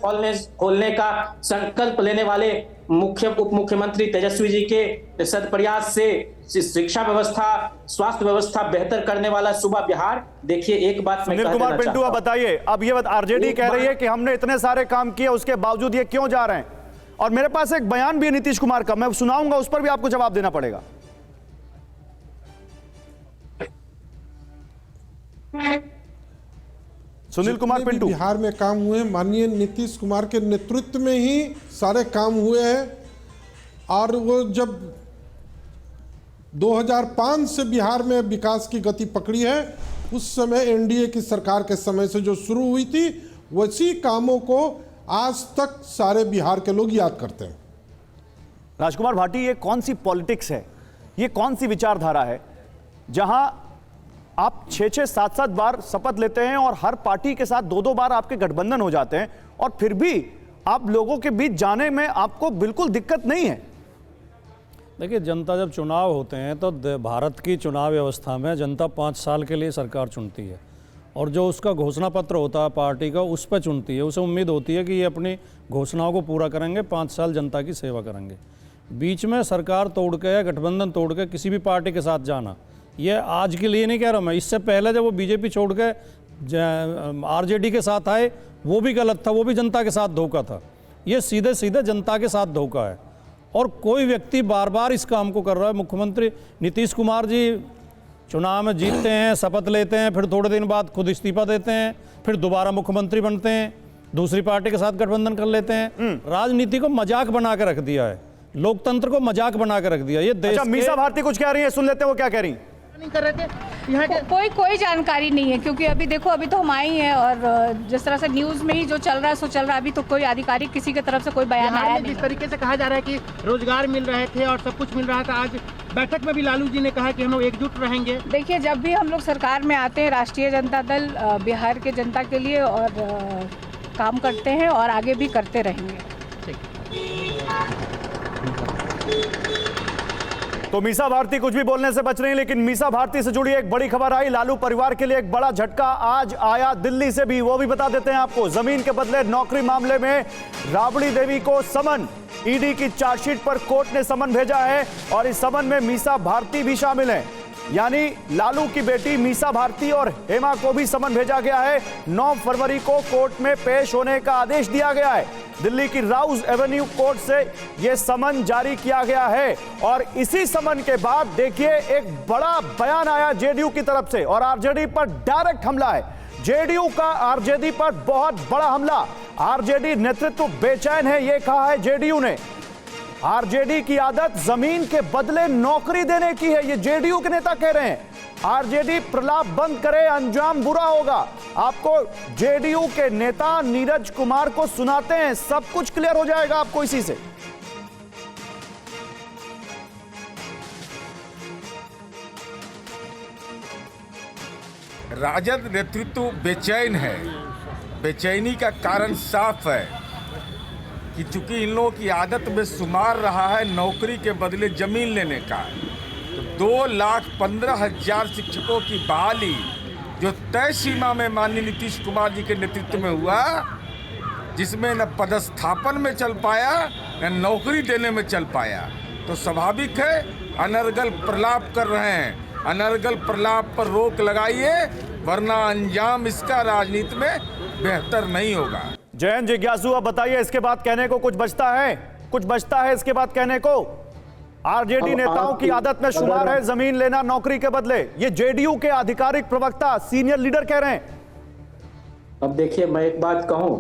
खोलने का संकल्प लेने वाले उप मुख्यमंत्री तेजस्वी जी के सदप्रयास से शिक्षा व्यवस्था, स्वास्थ्य व्यवस्था बेहतर करने वाला सूबा बिहार। देखिए एक बात मैं सुनील कुमार पिंटू बताइए, अब ये आरजेडी कह रही है कि हमने इतने सारे काम किए उसके बावजूद ये क्यों जा रहे हैं, और मेरे पास एक बयान भी है नीतीश कुमार का, मैं सुनाऊंगा, उस पर भी आपको जवाब देना पड़ेगा। सुनील कुमार पिंटू, बिहार में काम हुए माननीय नीतीश कुमार के नेतृत्व में ही सारे काम हुए हैं। और वो जब 2005 से बिहार में विकास की गति पकड़ी है, उस समय एनडीए की सरकार के समय से जो शुरू हुई थी, वैसी कामों को आज तक सारे बिहार के लोग याद करते हैं। राजकुमार भाटी, ये कौन सी पॉलिटिक्स है, ये कौन सी विचारधारा है जहां आप 6-6, 7-7 बार शपथ लेते हैं और हर पार्टी के साथ 2-2 बार आपके गठबंधन हो जाते हैं, और फिर भी आप लोगों के बीच जाने में आपको बिल्कुल दिक्कत नहीं है? देखिए, जनता जब चुनाव होते हैं तो भारत की चुनाव व्यवस्था में जनता 5 साल के लिए सरकार चुनती है, और जो उसका घोषणा पत्र होता है पार्टी का, उस पर चुनती है। उसे उम्मीद होती है कि ये अपनी घोषणाओं को पूरा करेंगे, 5 साल जनता की सेवा करेंगे। बीच में सरकार तोड़ के या गठबंधन तोड़ के किसी भी पार्टी के साथ जाना, ये आज के लिए नहीं कह रहा मैं, इससे पहले जब वो बीजेपी छोड़ के आरजेडी के साथ आए वो भी गलत था, वो भी जनता के साथ धोखा था। ये सीधे सीधे जनता के साथ धोखा है, और कोई व्यक्ति बार बार इस काम को कर रहा है। मुख्यमंत्री नीतीश कुमार जी चुनाव में जीतते हैं, शपथ लेते हैं, फिर थोड़े दिन बाद खुद इस्तीफा देते हैं, फिर दोबारा मुख्यमंत्री बनते हैं, दूसरी पार्टी के साथ गठबंधन कर लेते हैं। राजनीति को मजाक बना के रख दिया है, लोकतंत्र को मजाक बना के रख दिया। ये देश मीसा भारती कुछ कह रही है, सुन लेते हैं वो क्या कह रही है। नहीं कर रहे थे यहाँ के कोई जानकारी नहीं है, क्योंकि अभी देखो, अभी तो हम आई हैं और जिस तरह से न्यूज़ में ही जो चल रहा है सो चल रहा है। अभी तो कोई आधिकारिक किसी की तरफ से कोई बयान आया नहीं। जिस तरीके से कहा जा रहा है कि रोजगार मिल रहे थे और सब कुछ मिल रहा था, आज बैठक में भी लालू जी ने कहा कि हम लोग एकजुट रहेंगे। देखिए, जब भी हम लोग सरकार में आते हैं, राष्ट्रीय जनता दल बिहार के जनता के लिए और काम करते हैं और आगे भी करते रहेंगे। तो मीसा भारती कुछ भी बोलने से बच रही, लेकिन मीसा भारती से जुड़ी एक बड़ी खबर आई। लालू परिवार के लिए एक बड़ा झटका आज आया दिल्ली से भी, वो भी बता देते हैं आपको। जमीन के बदले नौकरी मामले में राबड़ी देवी को समन, ईडी की चार्जशीट पर कोर्ट ने समन भेजा है और इस समन में मीसा भारती भी शामिल है। यानी लालू की बेटी मीसा भारती और हेमा को भी समन भेजा गया है। 9 फरवरी को कोर्ट में पेश होने का आदेश दिया गया है। दिल्ली की राउज एवेन्यू कोर्ट से यह समन जारी किया गया है और इसी समन के बाद देखिए एक बड़ा बयान आया जेडीयू की तरफ से और आरजेडी पर डायरेक्ट हमला है। जेडीयू का आरजेडी पर बहुत बड़ा हमला। आरजेडी नेतृत्व बेचैन है, यह कहा है जेडीयू ने। आरजेडी की आदत जमीन के बदले नौकरी देने की है, ये जेडीयू के नेता कह रहे हैं। आरजेडी प्रलाप बंद करे, अंजाम बुरा होगा। आपको जेडीयू के नेता नीरज कुमार को सुनाते हैं, सब कुछ क्लियर हो जाएगा आपको इसी से। राजद नेतृत्व बेचैन है। बेचैनी का कारण साफ है कि चूंकि इन लोगों की आदत में शुमार रहा है नौकरी के बदले जमीन लेने का, तो 2,15,000 शिक्षकों की बहाली जो तय सीमा में माननीय नीतीश कुमार जी के नेतृत्व में हुआ, जिसमें न पदस्थापन में चल पाया न नौकरी देने में चल पाया, तो स्वाभाविक है अनर्गल प्रलाप कर रहे हैं। अनर्गल प्रलाप पर रोक लगाइए, वरना अंजाम इसका राजनीति में बेहतर नहीं होगा। जयंत जिज्ञासु, अब बताइए इसके बाद कहने को कुछ बचता है? कुछ बचता है इसके बाद कहने को? आरजेडी नेताओं की आदत में शुमार है जमीन लेना नौकरी के बदले, ये जेडीयू के आधिकारिक प्रवक्ता सीनियर लीडर कह रहे हैं। अब देखिए, मैं एक बात कहूं,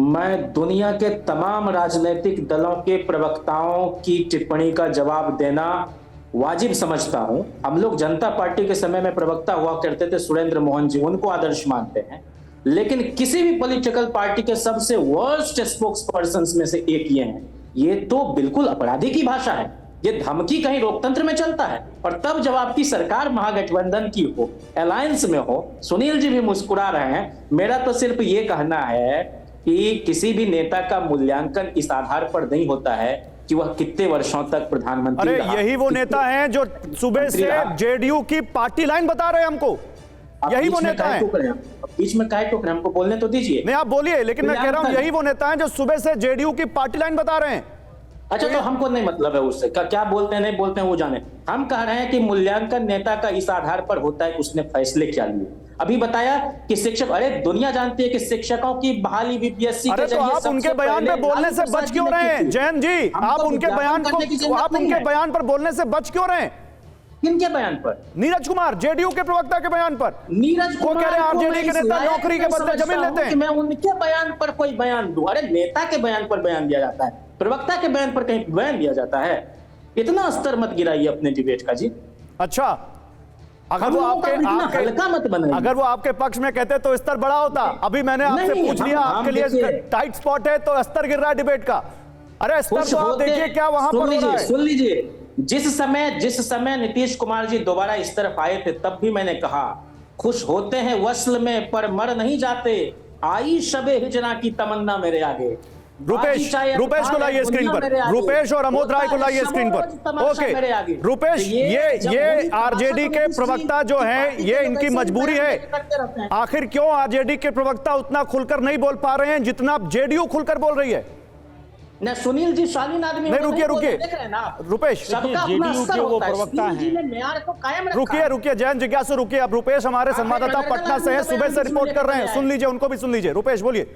मैं दुनिया के तमाम राजनीतिक दलों के प्रवक्ताओं की टिप्पणी का जवाब देना वाजिब समझता हूं। हम लोग जनता पार्टी के समय में प्रवक्ता हुआ करते थे सुरेंद्र मोहन जी, उनको आदर्श मानते हैं, लेकिन किसी भी पॉलिटिकल पार्टी के सबसे वर्स्ट स्पोक्स पर्सन में से एक ये हैं। ये तो बिल्कुल अपराधी की भाषा है, ये धमकी कहीं लोकतंत्र में चलता है। और तब जब आपकी सरकार महागठबंधन की हो, अलायंस में हो, सुनील जी भी मुस्कुरा रहे हैं। मेरा तो सिर्फ ये कहना है कि किसी भी नेता का मूल्यांकन इस आधार पर नहीं होता है कि वह कितने वर्षों तक प्रधानमंत्री रहा। यही वो नेता हैं जो सुबह से जेडीयू की पार्टी लाइन बता रहे हैं हमको, यही वो नेता हैं। बीच में काहे टोक रहे हैं, हमको बोलने तो दीजिए। नहीं, आप बोलिए, लेकिन मैं कह रहा हूं यही वो नेता हैं जो सुबह से जेडीयू की पार्टी लाइन बता रहे हैं। अच्छा, तो हमको नहीं मतलब है उससे, क्या बोलते हैं नहीं बोलते हैं वो जाने। हम कह रहे हैं कि मूल्यांकन नेता का इस आधार पर होता है कि उसने फैसले क्या लिए। अभी बताया कि शिक्षक, अरे दुनिया जानती है कि शिक्षकों की बहाली बीपीएससी के जरिए। आप उनके बयान पे बोलने से बच क्यों रहे हैं जयंत जी? आप उनके बयान पर बोलने से बच क्यों रहे हैं? किनके बयान पर? नीरज कुमार, जेडीयू के प्रवक्ता के बयान पर। नीरज वो कह रहे हैं आरजेडी के नेता नौकरी के बदले जमीन लेते हैं। मैं उनके बयान पर कोई बयान दूं? अरे नेता के बयान पर बयान दिया जाता है, प्रवक्ता के बयान पर कहीं बयान दिया जाता है? इतना स्तर मत गिराइए अपने डिबेट का जी। अच्छा, अगर वो आपके पक्ष में कहते तो स्तर बड़ा होता। अभी मैंने आपसे पूछ लिया, आपके लिए टाइट स्पॉट है तो स्तर गिर रहा है डिबेट का। अरे स्तर तो आप देखिए क्या वहां पर हो रहा है। सुन लीजिए, जिस समय नीतीश कुमार जी दोबारा इस तरफ आए थे, तब भी मैंने कहा खुश होते हैं वस्ल में पर मर नहीं जाते, आई शबे हिजरा की तमन्ना मेरे आगे। रुपेश को लाइए स्क्रीन पर, रुपेश और अमोद राय को लाइए स्क्रीन पर। ओके रुपेश, ये आरजेडी के प्रवक्ता जो हैं, ये इनकी मजबूरी है। आखिर क्यों आरजेडी के प्रवक्ता उतना खुलकर नहीं बोल पा रहे हैं जितना जेडीयू खुलकर बोल रही है? न सुनील जी शालीन आदमी नहीं, रुकिए रुपेश, जेडीयू के वो प्रवक्ता हैं। रुकिए जयंत जिज्ञासु, रुकिए। अब रुपेश हमारे संवाददाता पटना से हैं, सुबह से रिपोर्ट कर रहे हैं, सुन लीजिए, उनको भी सुन लीजिए। रुपेश बोलिए।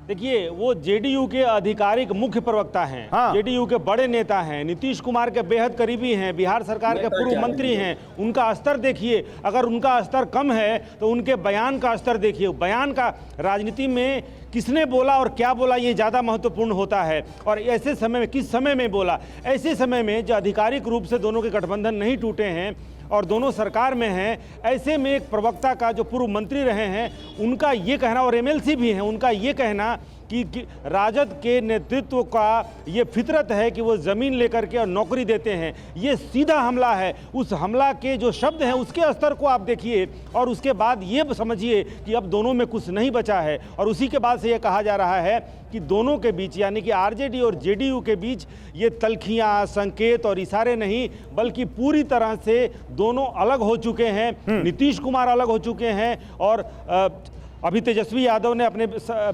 देखिए, वो जेडीयू के आधिकारिक मुख्य प्रवक्ता हैं। हाँ। जेडीयू के बड़े नेता हैं, नीतीश कुमार के बेहद करीबी हैं, बिहार सरकार के पूर्व मंत्री हैं। उनका स्तर देखिए, अगर उनका स्तर कम है तो उनके बयान का स्तर देखिए। बयान का राजनीति में किसने बोला और क्या बोला, ये ज़्यादा महत्वपूर्ण होता है। और ऐसे समय में, किस समय में बोला, ऐसे समय में जो आधिकारिक रूप से दोनों के गठबंधन नहीं टूटे हैं और दोनों सरकार में हैं, ऐसे में एक प्रवक्ता का जो पूर्व मंत्री रहे हैं, उनका ये कहना, और एमएलसी भी हैं, उनका ये कहना कि राजद के नेतृत्व का ये फितरत है कि वो ज़मीन लेकर के और नौकरी देते हैं। ये सीधा हमला है। उस हमला के जो शब्द हैं उसके स्तर को आप देखिए और उसके बाद ये समझिए कि अब दोनों में कुछ नहीं बचा है। और उसी के बाद से ये कहा जा रहा है कि दोनों के बीच यानी कि आरजेडी और जेडीयू के बीच ये तलखियां, संकेत और इशारे नहीं बल्कि पूरी तरह से दोनों अलग हो चुके हैं। नीतीश कुमार अलग हो चुके हैं और अभी तेजस्वी यादव ने अपने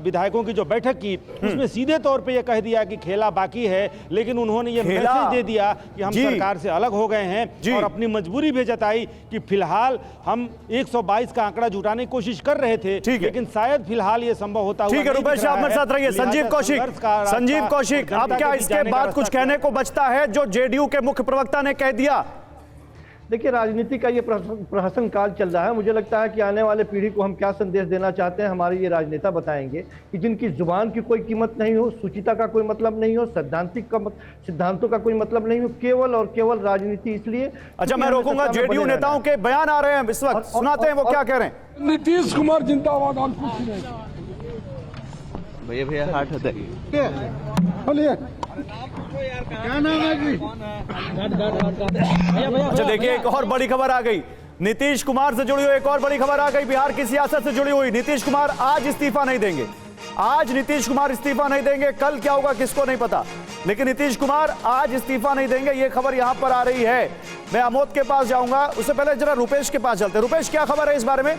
विधायकों की जो बैठक की उसमें सीधे तौर पे ये कह दिया कि खेला बाकी है, लेकिन उन्होंने ये मैसेज दे दिया कि हम सरकार से अलग हो गए हैं और अपनी मजबूरी भी जताई कि फिलहाल हम 122 का आंकड़ा जुटाने की कोशिश कर रहे थे, लेकिन शायद फिलहाल ये संभव होता हुआ ठीक है। रुपेश आप मेरे साथ रहिए। संजीव कौशिक अब क्या इसके बाद कुछ कहने को बचता है जो जेडीयू के मुख्य प्रवक्ता ने कह दिया? देखिए, राजनीति का ये प्रहसन काल चल रहा है। मुझे लगता है कि आने वाले पीढ़ी को हम क्या संदेश देना चाहते हैं हमारे ये राजनेता बताएंगे कि जिनकी जुबान की कोई कीमत नहीं हो, सुचिता का कोई मतलब नहीं हो, सिद्धांतों का कोई मतलब नहीं हो, केवल और केवल राजनीति। इसलिए अच्छा, मैं रोकूंगा। जेडीयू नेताओं के बयान आ रहे हैं इस वक्त, सुनाते हैं वो क्या कह रहे हैं। नीतीश कुमार जिंदाबाद। और कुछ नहीं। भैया हाथ बोलिए क्या नाम है जी? अच्छा देखिए, एक और बड़ी खबर आ गई। नीतीश कुमार से जुड़ी हुई एक और बड़ी खबर आ गई, बिहार की सियासत से जुड़ी हुई। नीतीश कुमार आज इस्तीफा नहीं देंगे। आज नीतीश कुमार इस्तीफा नहीं देंगे। कल क्या होगा किसको नहीं पता, लेकिन नीतीश कुमार आज इस्तीफा नहीं देंगे। ये खबर यहां पर आ रही है। मैं अमोद के पास जाऊंगा, उससे पहले जरा रुपेश के पास चलते हैं। रुपेश, क्या खबर है इस बारे में?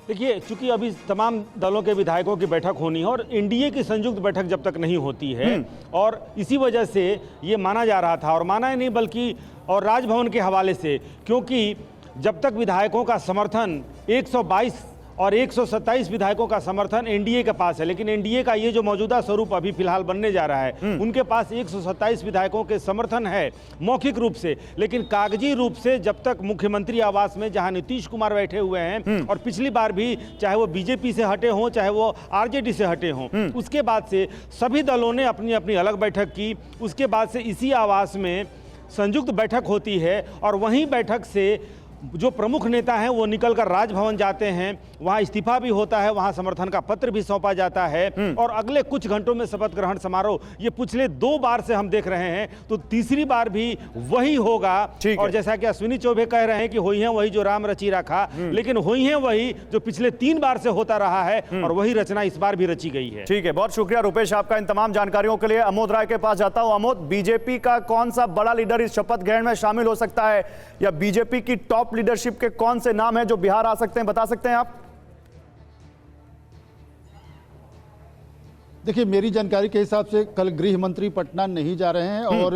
देखिए, चूंकि अभी तमाम दलों के विधायकों की बैठक होनी है और एनडीए की संयुक्त बैठक जब तक नहीं होती है और इसी वजह से ये माना जा रहा था और माना ही नहीं बल्कि और राजभवन के हवाले से, क्योंकि जब तक विधायकों का समर्थन 122 और 127 विधायकों का समर्थन एनडीए के पास है, लेकिन एनडीए का ये जो मौजूदा स्वरूप अभी फिलहाल बनने जा रहा है उनके पास 127 विधायकों के समर्थन है मौखिक रूप से, लेकिन कागजी रूप से जब तक मुख्यमंत्री आवास में जहां नीतीश कुमार बैठे हुए हैं और पिछली बार भी चाहे वो बीजेपी से हटे हों चाहे वो आरजेडी से हटे हों, उसके बाद से सभी दलों ने अपनी अपनी अलग बैठक की। उसके बाद से इसी आवास में संयुक्त बैठक होती है और वहीं बैठक से जो प्रमुख नेता हैं वो निकलकर राजभवन जाते हैं, वहां इस्तीफा भी होता है, वहां समर्थन का पत्र भी सौंपा जाता है और अगले कुछ घंटों में शपथ ग्रहण समारोह ये पिछले 2 बार से हम देख रहे हैं, तो तीसरी बार भी वही होगा। और जैसा कि अश्विनी चौबे कह रहे हैं कि हुई है वही जो राम रची रखा, लेकिन हुई है वही जो पिछले 3 बार से होता रहा है और वही रचना इस बार भी रची गई है। ठीक है, बहुत शुक्रिया रुपेश आपका इन तमाम जानकारियों के लिए। अमोद राय के पास जाता हूं। अमोद, बीजेपी का कौन सा बड़ा लीडर इस शपथ ग्रहण में शामिल हो सकता है या बीजेपी की टॉप लीडरशिप के कौन से नाम हैं जो बिहार आ सकते हैं, बता सकते हैं आप? देखिए, मेरी जानकारी के हिसाब से कल गृह मंत्री पटना नहीं जा रहे हैं और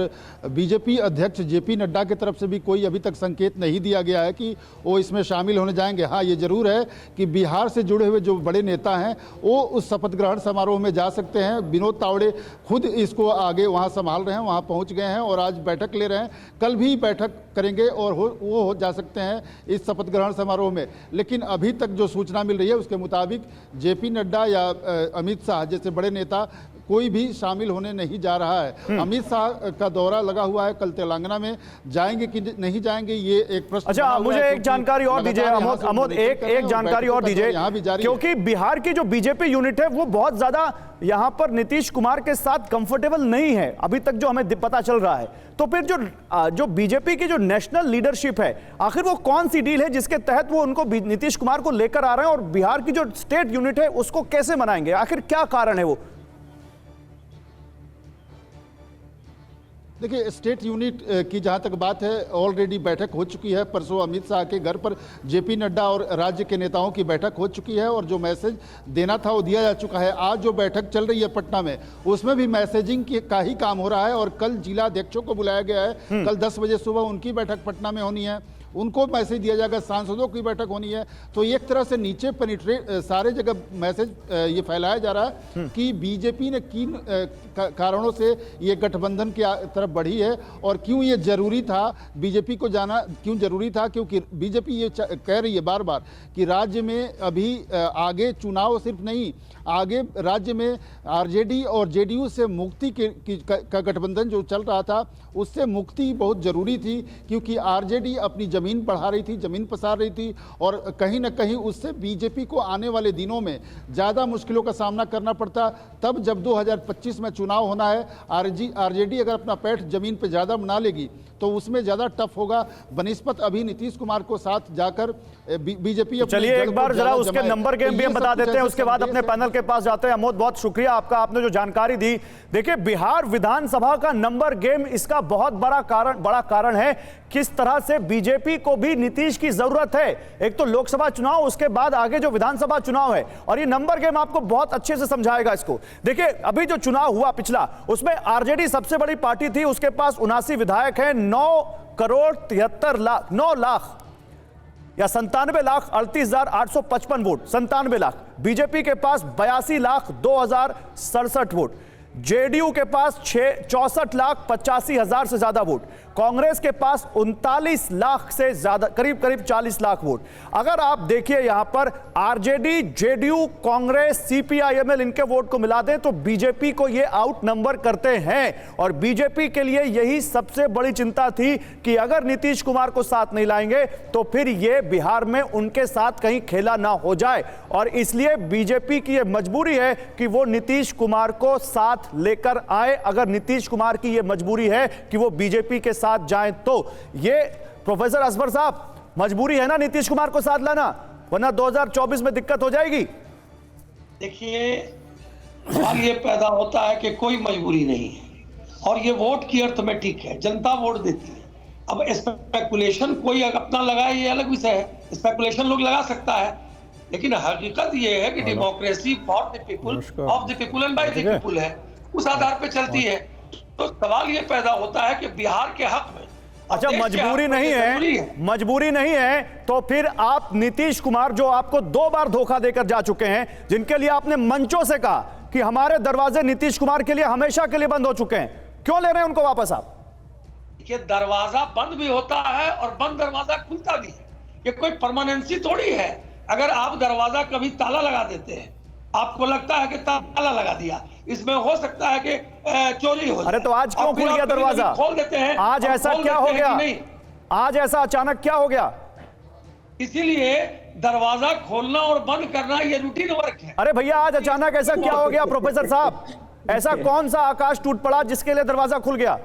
बीजेपी अध्यक्ष जेपी नड्डा की तरफ से भी कोई अभी तक संकेत नहीं दिया गया है कि वो इसमें शामिल होने जाएंगे। हाँ, ये जरूर है कि बिहार से जुड़े हुए जो बड़े नेता हैं वो उस शपथ ग्रहण समारोह में जा सकते हैं। विनोद तावड़े खुद इसको आगे वहाँ संभाल रहे हैं, वहाँ पहुँच गए हैं और आज बैठक ले रहे हैं। कल भी बैठक करेंगे और वो हो जा सकते हैं इस शपथ ग्रहण समारोह में। लेकिन अभी तक जो सूचना मिल रही है उसके मुताबिक जेपी नड्डा या अमित शाह जैसे बड़े नेता कोई भी शामिल होने नहीं जा रहा है। अमित शाह का दौरा लगा हुआ है, कल तेलंगाना में जाएंगे कि नहीं जाएंगे ये एक प्रश्न। अच्छा, मुझे एक जानकारी और दीजिए अमोद, एक जानकारी और दीजिए, क्योंकि बिहार की जो बीजेपी यूनिट है वो बहुत ज्यादा यहां पर नीतीश कुमार के साथ कंफर्टेबल नहीं है अभी तक जो हमें पता चल रहा है। तो फिर जो बीजेपी की जो नेशनल लीडरशिप है, आखिर वो कौन सी डील है जिसके तहत वो उनको नीतीश कुमार को लेकर आ रहे हैं और बिहार की जो स्टेट यूनिट है उसको कैसे मनाएंगे? आखिर क्या कारण है वो? देखिए, स्टेट यूनिट की जहां तक बात है ऑलरेडी बैठक हो चुकी है। परसों अमित शाह के घर पर जेपी नड्डा और राज्य के नेताओं की बैठक हो चुकी है और जो मैसेज देना था वो दिया जा चुका है। आज जो बैठक चल रही है पटना में उसमें भी मैसेजिंग का ही काम हो रहा है और कल जिला अध्यक्षों को बुलाया गया है। कल 10 बजे सुबह उनकी बैठक पटना में होनी है, उनको मैसेज दिया जाएगा, सांसदों की बैठक होनी है। तो एक तरह से नीचे पेनिट्रेट सारे जगह मैसेज ये फैलाया जा रहा है कि बीजेपी ने किन कारणों से ये गठबंधन की तरफ बढ़ी है और क्यों ये जरूरी था, बीजेपी को जाना क्यों जरूरी था। क्योंकि बीजेपी ये कह रही है बार बार कि राज्य में अभी आगे चुनाव सिर्फ नहीं, आगे राज्य में आरजेडी और जेडीयू से मुक्ति का गठबंधन जो चल रहा था उससे मुक्ति बहुत जरूरी थी, क्योंकि आरजेडी अपनी जमीन बढ़ा रही थी, जमीन पसार रही थी, और कहीं ना कहीं उससे बीजेपी को आने वाले दिनों में ज़्यादा मुश्किलों का सामना करना पड़ता। तब जब 2025 में चुनाव होना है, आरजेडी अगर अपना पैठ जमीन पर ज़्यादा बना लेगी तो उसमें ज़्यादा टफ होगा बनिस्पत अभी नीतीश कुमार को साथ जाकर बीजेपी। तो चलिए एक बार जरा उसके नंबर गेम भी हम बता देते हैं, उसके बाद अपने पैनल के पास जाते हैं। अमोद, बहुत शुक्रिया आपका, आपने जो जानकारी दी। देखिए, बिहार विधानसभा का नंबर गेम इसका बहुत बड़ा कारण है किस तरह से बीजेपी को भी नीतीश की जरूरत है। एक तो लोकसभा चुनाव, उसके बाद आगे जो विधानसभा चुनाव है, और ये नंबर गेम आपको बहुत अच्छे से समझाएगा इसको। देखिए, अभी जो चुनाव हुआ पिछला, उसमें आरजेडी सबसे बड़ी पार्टी थी, उसके पास 79 विधायक हैं, 9 लाख या 97,38,855 वोट, 97 लाख। बीजेपी के पास 82,02,067 वोट, जेडीयू के पास 64,85,000 से ज्यादा वोट, कांग्रेस के पास 39 लाख से ज्यादा, करीब 40 लाख वोट। अगर आप देखिए यहां पर आरजेडी, जेडीयू, कांग्रेस, सीपीआईएमएल, इनके वोट को मिला दें तो बीजेपी को ये आउट नंबर करते हैं। और बीजेपी के लिए यही सबसे बड़ी चिंता थी कि अगर नीतीश कुमार को साथ नहीं लाएंगे तो फिर ये बिहार में उनके साथ कहीं खेला ना हो जाए। और इसलिए बीजेपी की यह मजबूरी है कि वो नीतीश कुमार को साथ लेकर आए। अगर नीतीश कुमार की यह मजबूरी है कि वो बीजेपी के साथ जाएं तो ये प्रोफेसर असगर साहब मजबूरी है ना नीतीश कुमार को साथ लाना, वरना 2024 में दिक्कत हो जाएगी। देखिए, सवाल ये पैदा होता है कि कोई मजबूरी नहीं है और ये वोट की अर्थमेटिक है, जनता वोट देती है। अब स्पेकुलेशन कोई अपना लगाए ये अलग विषय है, स्पेकुलेशन लोग लगा सकता है, लेकिन हकीकत ये है कि democracy for the people, of the people and by the people है, उस आधार पे चलती है। तो सवाल ये पैदा होता है कि बिहार के हक में, अच्छा मजबूरी नहीं है, मजबूरी नहीं है तो फिर आप नीतीश कुमार जो आपको 2 बार धोखा देकर जा चुके हैं, जिनके लिए आपने मंचों से कहा कि हमारे दरवाजे नीतीश कुमार के लिए हमेशा के लिए बंद हो चुके हैं, क्यों ले रहे हैं उनको वापस आप? ये दरवाजा बंद भी होता है और बंद दरवाजा खुलता भी है, ये कोई परमानेंसी थोड़ी है। अगर आप दरवाजा कभी ताला लगा देते हैं, आपको लगता है कि ताला लगा दिया, इसमें हो सकता है कि चोरी हो। अरे तो आज क्यों खुल गया दरवाजा? खोल देते हैं। आज ऐसा क्या हो गया? आज ऐसा अचानक क्या हो गया? इसीलिए दरवाजा खोलना और बंद करना ये रूटीन वर्क है। अरे भैया, आज अचानक ऐसा क्या हो गया प्रोफेसर साहब? ऐसा कौन सा आकाश टूट पड़ा जिसके लिए दरवाजा खुल गया?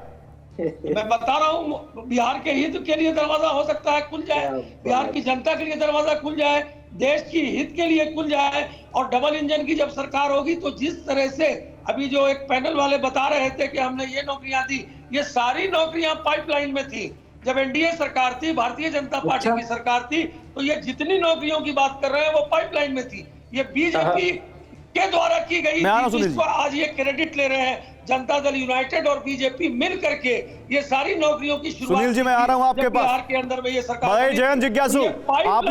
मैं बता रहा हूँ, बिहार के हित के लिए दरवाजा हो सकता है खुल जाए, बिहार की जनता के लिए दरवाजा खुल जाए, देश की हित के लिए खुल जाए। और डबल इंजन की जब सरकार होगी तो जिस तरह से अभी जो एक पैनल वाले बता रहे थे कि हमने ये नौकरियां दी, ये सारी नौकरियां पाइपलाइन में थी। जब एनडीए सरकार थी, भारतीय जनता पार्टी की सरकार थी, तो ये जितनी नौकरियों की बात कर रहे हैं वो पाइपलाइन में थी। ये बीजेपी के द्वारा की गई थी, जिसको आज ये क्रेडिट ले रहे हैं जनता दल यूनाइटेड और बीजेपी मिल करके ये सारी नौकरियों की शुरुआत। सुनील जी, मैं आ रहा हूं आपके पास। बिहार के अंदर में ये सरकार भाई जयंत जिज्ञासु, आप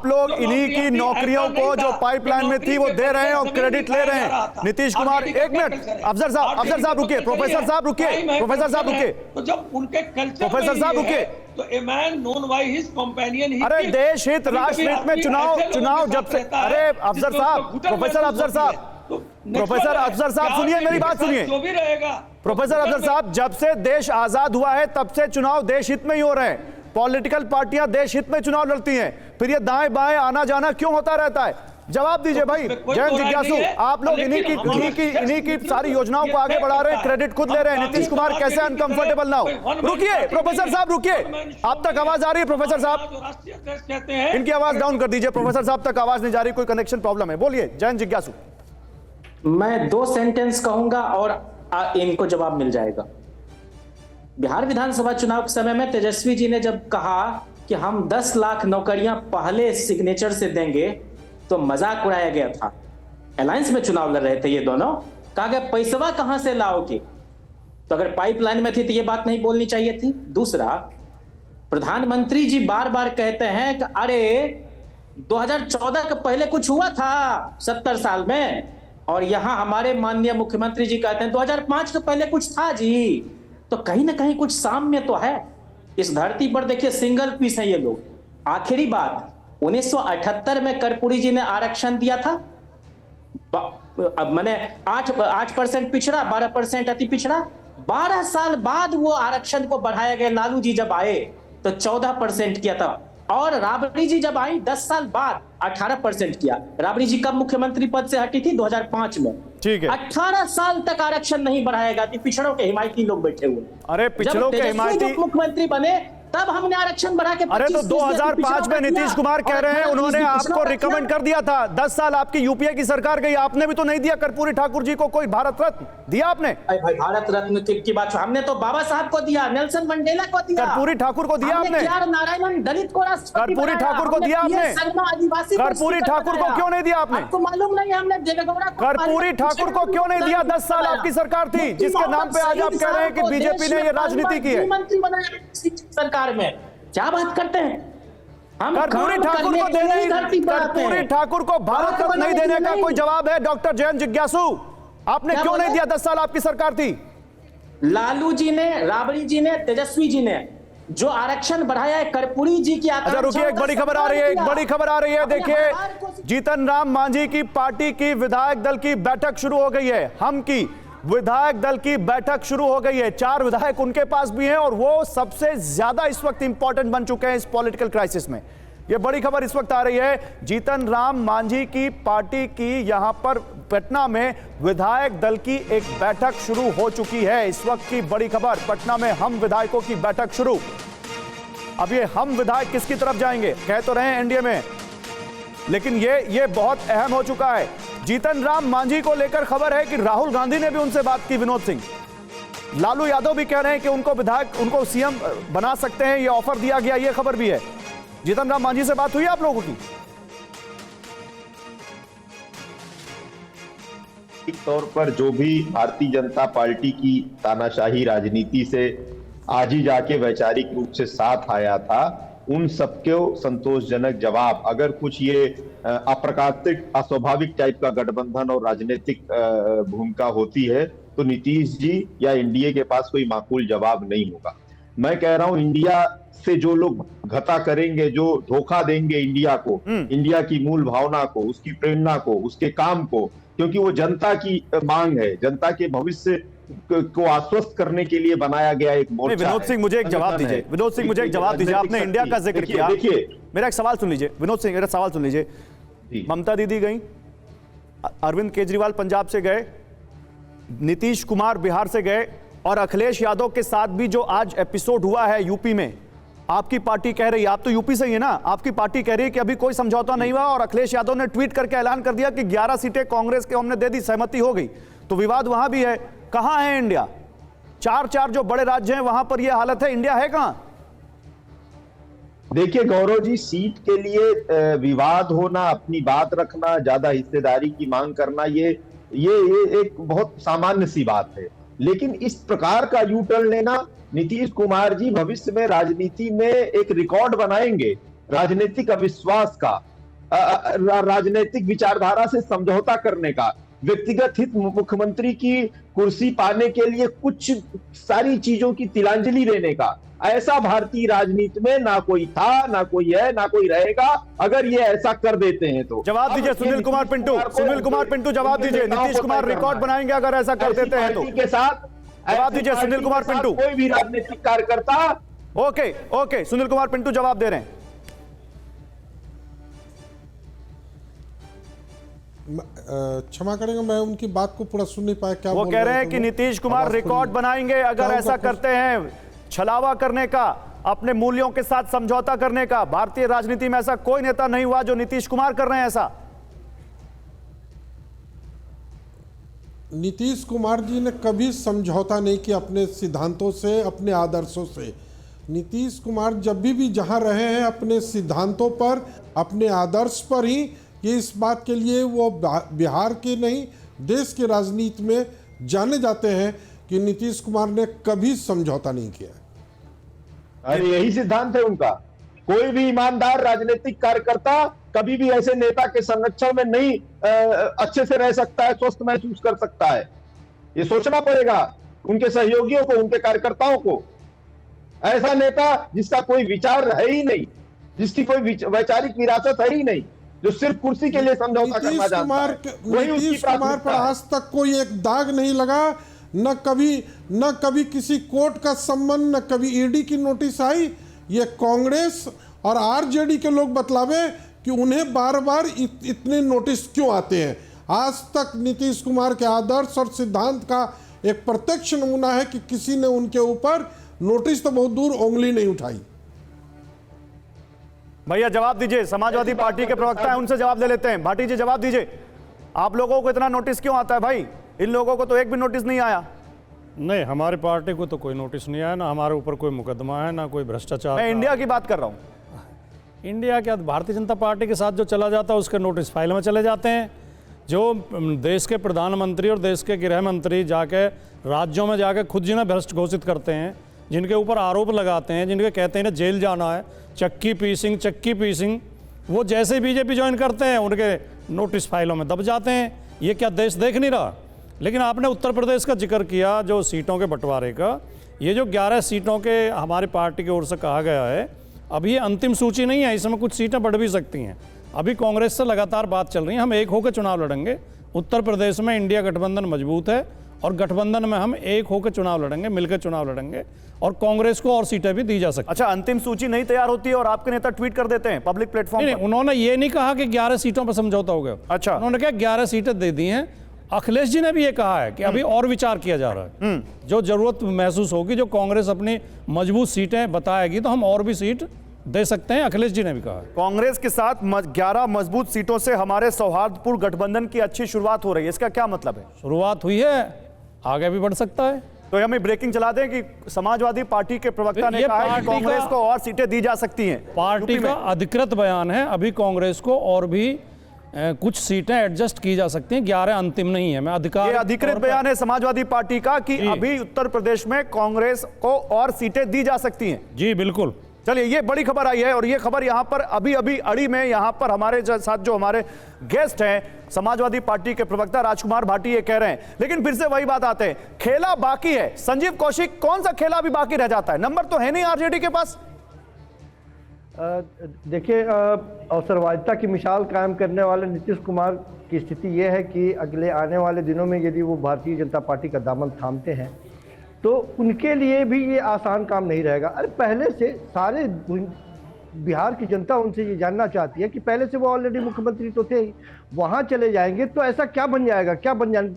लोग इन्हीं की नौकरियों को जो पाइपलाइन में थी वो दे रहे हैं और क्रेडिट ले रहे हैं। नीतीश कुमार, एक मिनट, अफसर साहब रुकिए, प्रोफेसर साहब रुकिए, प्रोफेसर साहब रुकिए, तो जब उनके कल्चर प्रोफेसर साहब रुकिए, तो a man known by his companion. अरे देश हित, राष्ट्र हित में चुनाव जब से, अरे अफसर साहब, प्रोफेसर अफसर साहब, प्रोफेसर अफसर साहब सुनिए, मेरी बात सुनिए। जो भी रहेगा प्रोफेसर अफसर साहब, जब से देश आजाद हुआ है तब से चुनाव देश हित में ही हो रहे हैं। पॉलिटिकल पार्टियां देश हित में चुनाव लड़ती हैं, फिर ये दाएं बाएं आना जाना क्यों होता रहता है? जवाब दीजिए भाई जयंत जिज्ञासु। आप लोग इन्हीं की सारी योजनाओं को आगे बढ़ा रहे हैं, क्रेडिट खुद ले रहे हैं। नीतीश कुमार कैसे अनकंफर्टेबल ना हो? रुकिए प्रोफेसर साहब, रुकिए, आप तक आवाज आ रही है? प्रोफेसर साहब इनकी आवाज डाउन कर दीजिए, प्रोफेसर साहब तक आवाज नहीं जा रही, कोई कनेक्शन प्रॉब्लम है। बोलिए जयंत जिज्ञासु। मैं 2 सेंटेंस कहूंगा और इनको जवाब मिल जाएगा। बिहार विधानसभा चुनाव के समय में तेजस्वी जी ने जब कहा कि हम 10 लाख नौकरियां पहले सिग्नेचर से देंगे तो मजाक उड़ाया गया था। अलायंस में चुनाव लड़ रहे थे ये दोनों, कहा गया पैसवा कहां से लाओगे? तो अगर पाइपलाइन में थी तो ये बात नहीं बोलनी चाहिए थी। दूसरा, प्रधानमंत्री जी बार बार कहते हैं कि अरे 2014 के पहले कुछ हुआ था 70 साल में, और यहां हमारे माननीय मुख्यमंत्री जी कहते हैं 2005 के पहले कुछ था जी। तो कहीं ना कहीं कुछ साम्य तो है इस धरती पर। देखिए, सिंगल पीस है ये लोग। आखिरी बात, 1978 में कर्पूरी जी ने आरक्षण दिया था, अब मैंने 8% पिछड़ा, 12% अति पिछड़ा। 12 साल बाद वो आरक्षण को बढ़ाया गया। लालू जी जब आए तो 14% किया था। और राबड़ी जी जब आई 10 साल बाद 18% किया। राबड़ी जी कब मुख्यमंत्री पद से हटी थी? 2005 में। ठीक है। 18 साल तक आरक्षण नहीं बढ़ाया गया थी। पिछड़ों के हिमायती लोग बैठे हुए। अरे पिछड़ों के हिमायती मुख्यमंत्री बने तब हमने आरक्षण बढ़ा के। अरे तो 2005 में नीतीश कुमार कह रहे हैं उन्होंने आपको रिकमेंड कर दिया था। 10 साल आपकी यूपीए की सरकार गई, आपने भी तो नहीं दिया कर्पूरी ठाकुर जी को कोई भारत रत्न दिया आपने? भाई भारत रत्न की बात, हमने तो बाबा साहब को दिया, नेल्सन मंडेला को दिया, कर्पूरी ठाकुर को दिया आपने? नारायण दलित को राष्ट्रपति, कर्पूरी ठाकुर को दिया आपने? आदिवासी, कर्पूरी ठाकुर को क्यों नहीं दिया आपने? आपको मालूम नहीं हमने देवेगौड़ा को, कर्पूरी ठाकुर को क्यों नहीं दिया? 10 साल आपकी सरकार थी जिसके नाम पे आज आप कह रहे हैं कि बीजेपी ने ये राजनीति की है। मंत्री बनाया सरकार में, क्या बात करते हैं हम? कर्पूरी ठाकुर को देने, कर्पूरी ठाकुर को भारत रत्न नहीं देने का कोई जवाब है? डॉक्टर जयंत जिज्ञासु, आपने क्यों नहीं दिया? 10 साल आपकी सरकार थी। लालू जी ने, राबड़ी जी ने, तेजस्वी जी ने जो आरक्षण बढ़ाया है कर्पूरी जी की। अच्छा रुकिए, एक बड़ी खबर आ रही है, एक बड़ी खबर आ रही है। देखिए जीतन राम मांझी की पार्टी की विधायक दल की बैठक शुरू हो गई है। हम की विधायक दल की बैठक शुरू हो गई है। 4 विधायक उनके पास भी हैं और वो सबसे ज्यादा इस वक्त इंपॉर्टेंट बन चुके हैं इस पॉलिटिकल क्राइसिस में। ये बड़ी खबर इस वक्त आ रही है, जीतन राम मांझी की पार्टी की यहां पर पटना में विधायक दल की एक बैठक शुरू हो चुकी है। इस वक्त की बड़ी खबर, पटना में हम विधायकों की बैठक शुरू। अब ये हम विधायक किसकी तरफ जाएंगे? कह तो रहे हैं एनडीए में, लेकिन ये बहुत अहम हो चुका है। जीतन राम मांझी को लेकर खबर है कि राहुल गांधी ने भी उनसे बात की, विनोद सिंह। लालू यादव भी कह रहे हैं कि उनको विधायक, उनको सीएम बना सकते हैं, ये ऑफर दिया गया, ये खबर भी है। जीतन राम मांझी से बात हुई आप लोगों की? एक तौर पर जो भी भारतीय जनता पार्टी की तानाशाही राजनीति से आज ही जाके वैचारिक रूप से साथ आया था, उन सबके संतोषजनक जवाब, अगर कुछ ये अप्राकृतिक अस्वाभाविक टाइप का गठबंधन और राजनीतिक भूमिका होती है तो नीतीश जी या एनडीए के पास कोई माकूल जवाब नहीं होगा। मैं कह रहा हूं इंडिया से जो लोग घता करेंगे, जो धोखा देंगे इंडिया को, इंडिया की मूल भावना को, उसकी प्रेरणा को, उसके काम को, क्योंकि वो जनता की मांग है, जनता के भविष्य को आश्वस्त करने के लिए बनाया गया एक मोर्चा। विनोद सिंह मुझे एक जवाब दीजिए, विनोद सिंह मुझे एक जवाब दीजिए। आपने इंडिया का जिक्र किया, देखिए मेरा एक सवाल सुन लीजिए। विनोद सिंह मेरा सवाल सुन लीजिए। ममता दीदी गई, अरविंद केजरीवाल पंजाब से गए, नीतीश कुमार बिहार से गए, और अखिलेश यादव के साथ भी जो आज एपिसोड हुआ है यूपी में, आपकी पार्टी कह रही है, आप तो यूपी से ही है ना, आपकी पार्टी कह रही है कि अभी कोई समझौता नहीं हुआ, और अखिलेश यादव ने ट्वीट करके ऐलान कर दिया कि 11 सीटें कांग्रेस के हमने दे दी, सहमति हो गई। तो विवाद वहां भी है। कहां है इंडिया? 4 जो बड़े राज्य हैं वहां पर यह हालत है, इंडिया है कहां? देखिए गौरव जी, सीट के लिए विवाद होना, अपनी बात रखना, ज्यादा हिस्सेदारी की मांग करना, ये एक बहुत सामान्य सी बात है। लेकिन इस प्रकार का यू टर्न लेना, नीतीश कुमार जी भविष्य में राजनीति में एक रिकॉर्ड बनाएंगे, राजनीतिक अविश्वास का, राजनीतिक विचारधारा से समझौता करने का, व्यक्तिगत हित मुख्यमंत्री की कुर्सी पाने के लिए कुछ सारी चीजों की तिलांजलि देने का, ऐसा भारतीय राजनीति में ना कोई था, ना कोई है, ना कोई रहेगा। अगर ये ऐसा कर देते हैं तो जवाब दीजिए सुनील कुमार पिंटू, सुनील कुमार पिंटू जवाब दीजिए। नीतीश कुमार रिकॉर्ड बनाएंगे अगर ऐसा कर देते हैं तो? के साथ जवाब दीजिए सुनील कुमार पिंटू। कोई भी राजनीतिक कार्यकर्ता। ओके, सुनील कुमार पिंटू जवाब दे रहे हैं। क्षमा करेंगे, मैं उनकी बात को पूरा सुन नहीं पाया। क्या वो कह रहे हैं कि नीतीश कुमार रिकॉर्ड बनाएंगे अगर ऐसा करते हैं, छलावा करने का, अपने मूल्यों के साथ समझौता करने का। भारतीय राजनीति में ऐसा कोई नेता नहीं हुआ जो नीतीश कुमार कर रहे हैं ऐसा। नीतीश कुमार जी ने कभी समझौता नहीं किया अपने सिद्धांतों से, अपने आदर्शों से। नीतीश कुमार जब भी जहां रहे हैं अपने सिद्धांतों पर, अपने आदर्श पर ही, ये इस बात के लिए वो बिहार के नहीं देश के राजनीति में जाने जाते हैं कि नीतीश कुमार ने कभी समझौता नहीं किया। अरे यही सिद्धांत है उनका। कोई भी ईमानदार राजनीतिक कार्यकर्ता कभी भी ऐसे नेता के संरक्षण में नहीं अच्छे से रह सकता है, स्वस्थ महसूस कर सकता है। ये सोचना पड़ेगा उनके सहयोगियों को, उनके कार्यकर्ताओं को। ऐसा नेता जिसका कोई विचार है ही नहीं, जिसकी कोई वैचारिक विरासत है ही नहीं, जो सिर्फ कुर्सी के लिए समझौता करना चाहता है। नीतीश कुमार पर आज तक कोई एक दाग नहीं लगा, न कभी किसी कोर्ट का सम्मन, न कभी ईडी की नोटिस आई, ये कांग्रेस और आरजेडी के लोग बतलावे कि उन्हें बार बार इतने नोटिस क्यों आते हैं। आज तक नीतीश कुमार के आदर्श और सिद्धांत का एक प्रत्यक्ष नमूना है कि किसी ने उनके ऊपर नोटिस तो बहुत दूर उंगली नहीं उठाई। भैया जवाब दीजिए, समाजवादी पार्टी के प्रवक्ता है, उनसे जवाब ले लेते हैं। भाटी जी जवाब दीजिए, आप लोगों को इतना नोटिस क्यों आता है भाई? इन लोगों को तो एक भी नोटिस नहीं आया। नहीं, हमारी पार्टी को तो कोई नोटिस नहीं आया, ना हमारे ऊपर कोई मुकदमा है, ना कोई भ्रष्टाचार। मैं इंडिया की बात कर रहा हूँ। इंडिया क्या, भारतीय जनता पार्टी के साथ जो चला जाता है उसके नोटिस फाइल में चले जाते हैं। जो देश के प्रधानमंत्री और देश के गृह मंत्री जाके राज्यों में जाके खुद जिन्हें भ्रष्ट घोषित करते हैं, जिनके ऊपर आरोप लगाते हैं, जिनके कहते हैं ना जेल जाना है, चक्की पीसिंग, वो जैसे बीजेपी ज्वाइन करते हैं उनके नोटिस फाइलों में दब जाते हैं। ये क्या देश देख नहीं रहा? लेकिन आपने उत्तर प्रदेश का जिक्र किया, जो सीटों के बंटवारे का, ये जो 11 सीटों के हमारी पार्टी की ओर से कहा गया है, अभी ये अंतिम सूची नहीं है, इसमें कुछ सीटें बढ़ भी सकती हैं। अभी कांग्रेस से लगातार बात चल रही है, हम एक होकर चुनाव लड़ेंगे। उत्तर प्रदेश में इंडिया गठबंधन मजबूत है और गठबंधन में हम एक होकर चुनाव लड़ेंगे, मिलकर चुनाव लड़ेंगे और कांग्रेस को और सीटें भी दी जा सकती। अच्छा, अंतिम सूची नहीं तैयार होती है और आपके नेता ट्वीट कर देते हैं पब्लिक प्लेटफॉर्म नहीं, उन्होंने ये नहीं कहा कि 11 सीटों पर समझौता हो गया। अच्छा, उन्होंने कहा 11 सीटें दे दी हैं। अखिलेश जी ने भी ये कहा है कि अभी और विचार किया जा रहा है, जो जरूरत महसूस होगी, जो कांग्रेस अपनी मजबूत सीटें बताएगी तो हम और भी सीट दे सकते हैं, अखिलेश जी ने भी कहा। कांग्रेस के साथ 11 मजबूत सीटों से हमारे सौहार्दपूर्ण गठबंधन की अच्छी शुरुआत हो रही है, इसका क्या मतलब है? शुरुआत हुई है, आगे भी बढ़ सकता है। तो हमें ब्रेकिंग चला दें कि समाजवादी पार्टी के प्रवक्ता ने कहा है कि कांग्रेस को और सीटें दी जा सकती हैं। पार्टी का अधिकृत बयान है, अभी कांग्रेस को और भी कुछ सीटें एडजस्ट की जा सकती हैं, 11 अंतिम नहीं है। मैं अधिकृत बयान है समाजवादी पार्टी का कि अभी उत्तर प्रदेश में कांग्रेस को और सीटें दी जा सकती हैं। जी बिल्कुल। चलिए, ये बड़ी खबर आई है और ये खबर यहां पर अभी अड़ी में यहां पर हमारे साथ जो हमारे गेस्ट हैं समाजवादी पार्टी के प्रवक्ता राजकुमार भाटी ये कह रहे हैं। लेकिन फिर से वही बात आते हैं, खेला बाकी है। संजीव कौशिक, कौन सा खेला अभी बाकी रह जाता है? नंबर तो है नहीं आरजेडी के पास। देखिए, अवसरवादिता की मिसाल कायम करने वाले नीतीश कुमार की स्थिति यह है कि अगले आने वाले दिनों में यदि वो भारतीय जनता पार्टी का दामन थामते हैं तो उनके लिए भी ये आसान काम नहीं रहेगा। अरे पहले से सारे बिहार की जनता उनसे ये जानना चाहती है कि पहले से वो ऑलरेडी मुख्यमंत्री तो थे ही, वहाँ चले जाएंगे तो ऐसा क्या बन जाएगा, क्या बन जाए,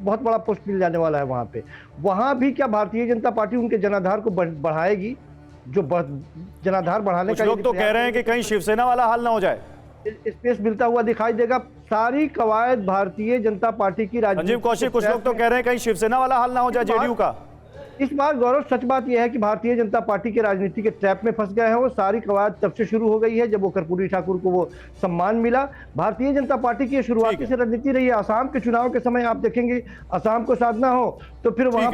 बहुत बड़ा पोस्ट मिल जाने वाला है वहाँ पे। वहाँ भी क्या भारतीय जनता पार्टी उनके जनाधार को बढ़ाएगी? जो जनाधार बढ़ाने का लोग तो कह रहे हैं कि कहीं शिवसेना वाला हाल ना हो जाए, स्पेस मिलता हुआ दिखाई देगा। सारी कवायद भारतीय जनता पार्टी की राजनीति। संजीव कौशिक, कुछ लोग तो कह रहे हैं कहीं शिवसेना वाला हाल ना हो जाए जेडीयू का। इस बार गौरव, सच बात यह है कि भारतीय जनता पार्टी के राजनीति के ट्रैप में फंस गए हैं। वो सारी कवायद तब से शुरू हो गई है जब वो कर्पूरी ठाकुर को वो सम्मान मिला। भारतीय जनता पार्टी की शुरुआती से रणनीति रही है। असम के चुनाव के समय आप देखेंगे, असम को साधना हो तो फिर वहां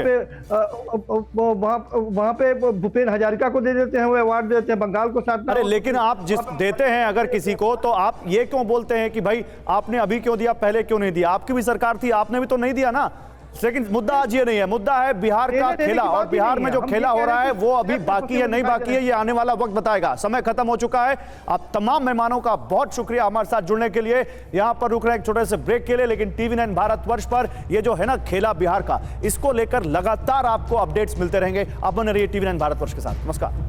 पे भूपेन हजारिका को दे देते हैं, वो अवार्ड दे देते हैं। बंगाल को साधना। अरे लेकिन आप जिस देते हैं अगर किसी को, तो आप ये क्यों बोलते हैं कि भाई आपने अभी क्यों दिया, पहले क्यों नहीं दिया? आपकी भी सरकार थी, आपने भी तो नहीं दिया ना। लेकिन मुद्दा आज ये नहीं है, मुद्दा है बिहार का खेला, और बिहार में जो खेला हो रहा है वो अभी बाकी है, नहीं बाकी है, ये आने वाला वक्त बताएगा। समय खत्म हो चुका है। आप तमाम मेहमानों का बहुत शुक्रिया हमारे साथ जुड़ने के लिए। यहां पर रुक रहे एक छोटे से ब्रेक के लिए, लेकिन TV9 भारतवर्ष पर ये जो है ना खेला बिहार का, इसको लेकर लगातार आपको अपडेट्स मिलते रहेंगे। आप बने रहिए TV9 भारतवर्ष के साथ। नमस्कार।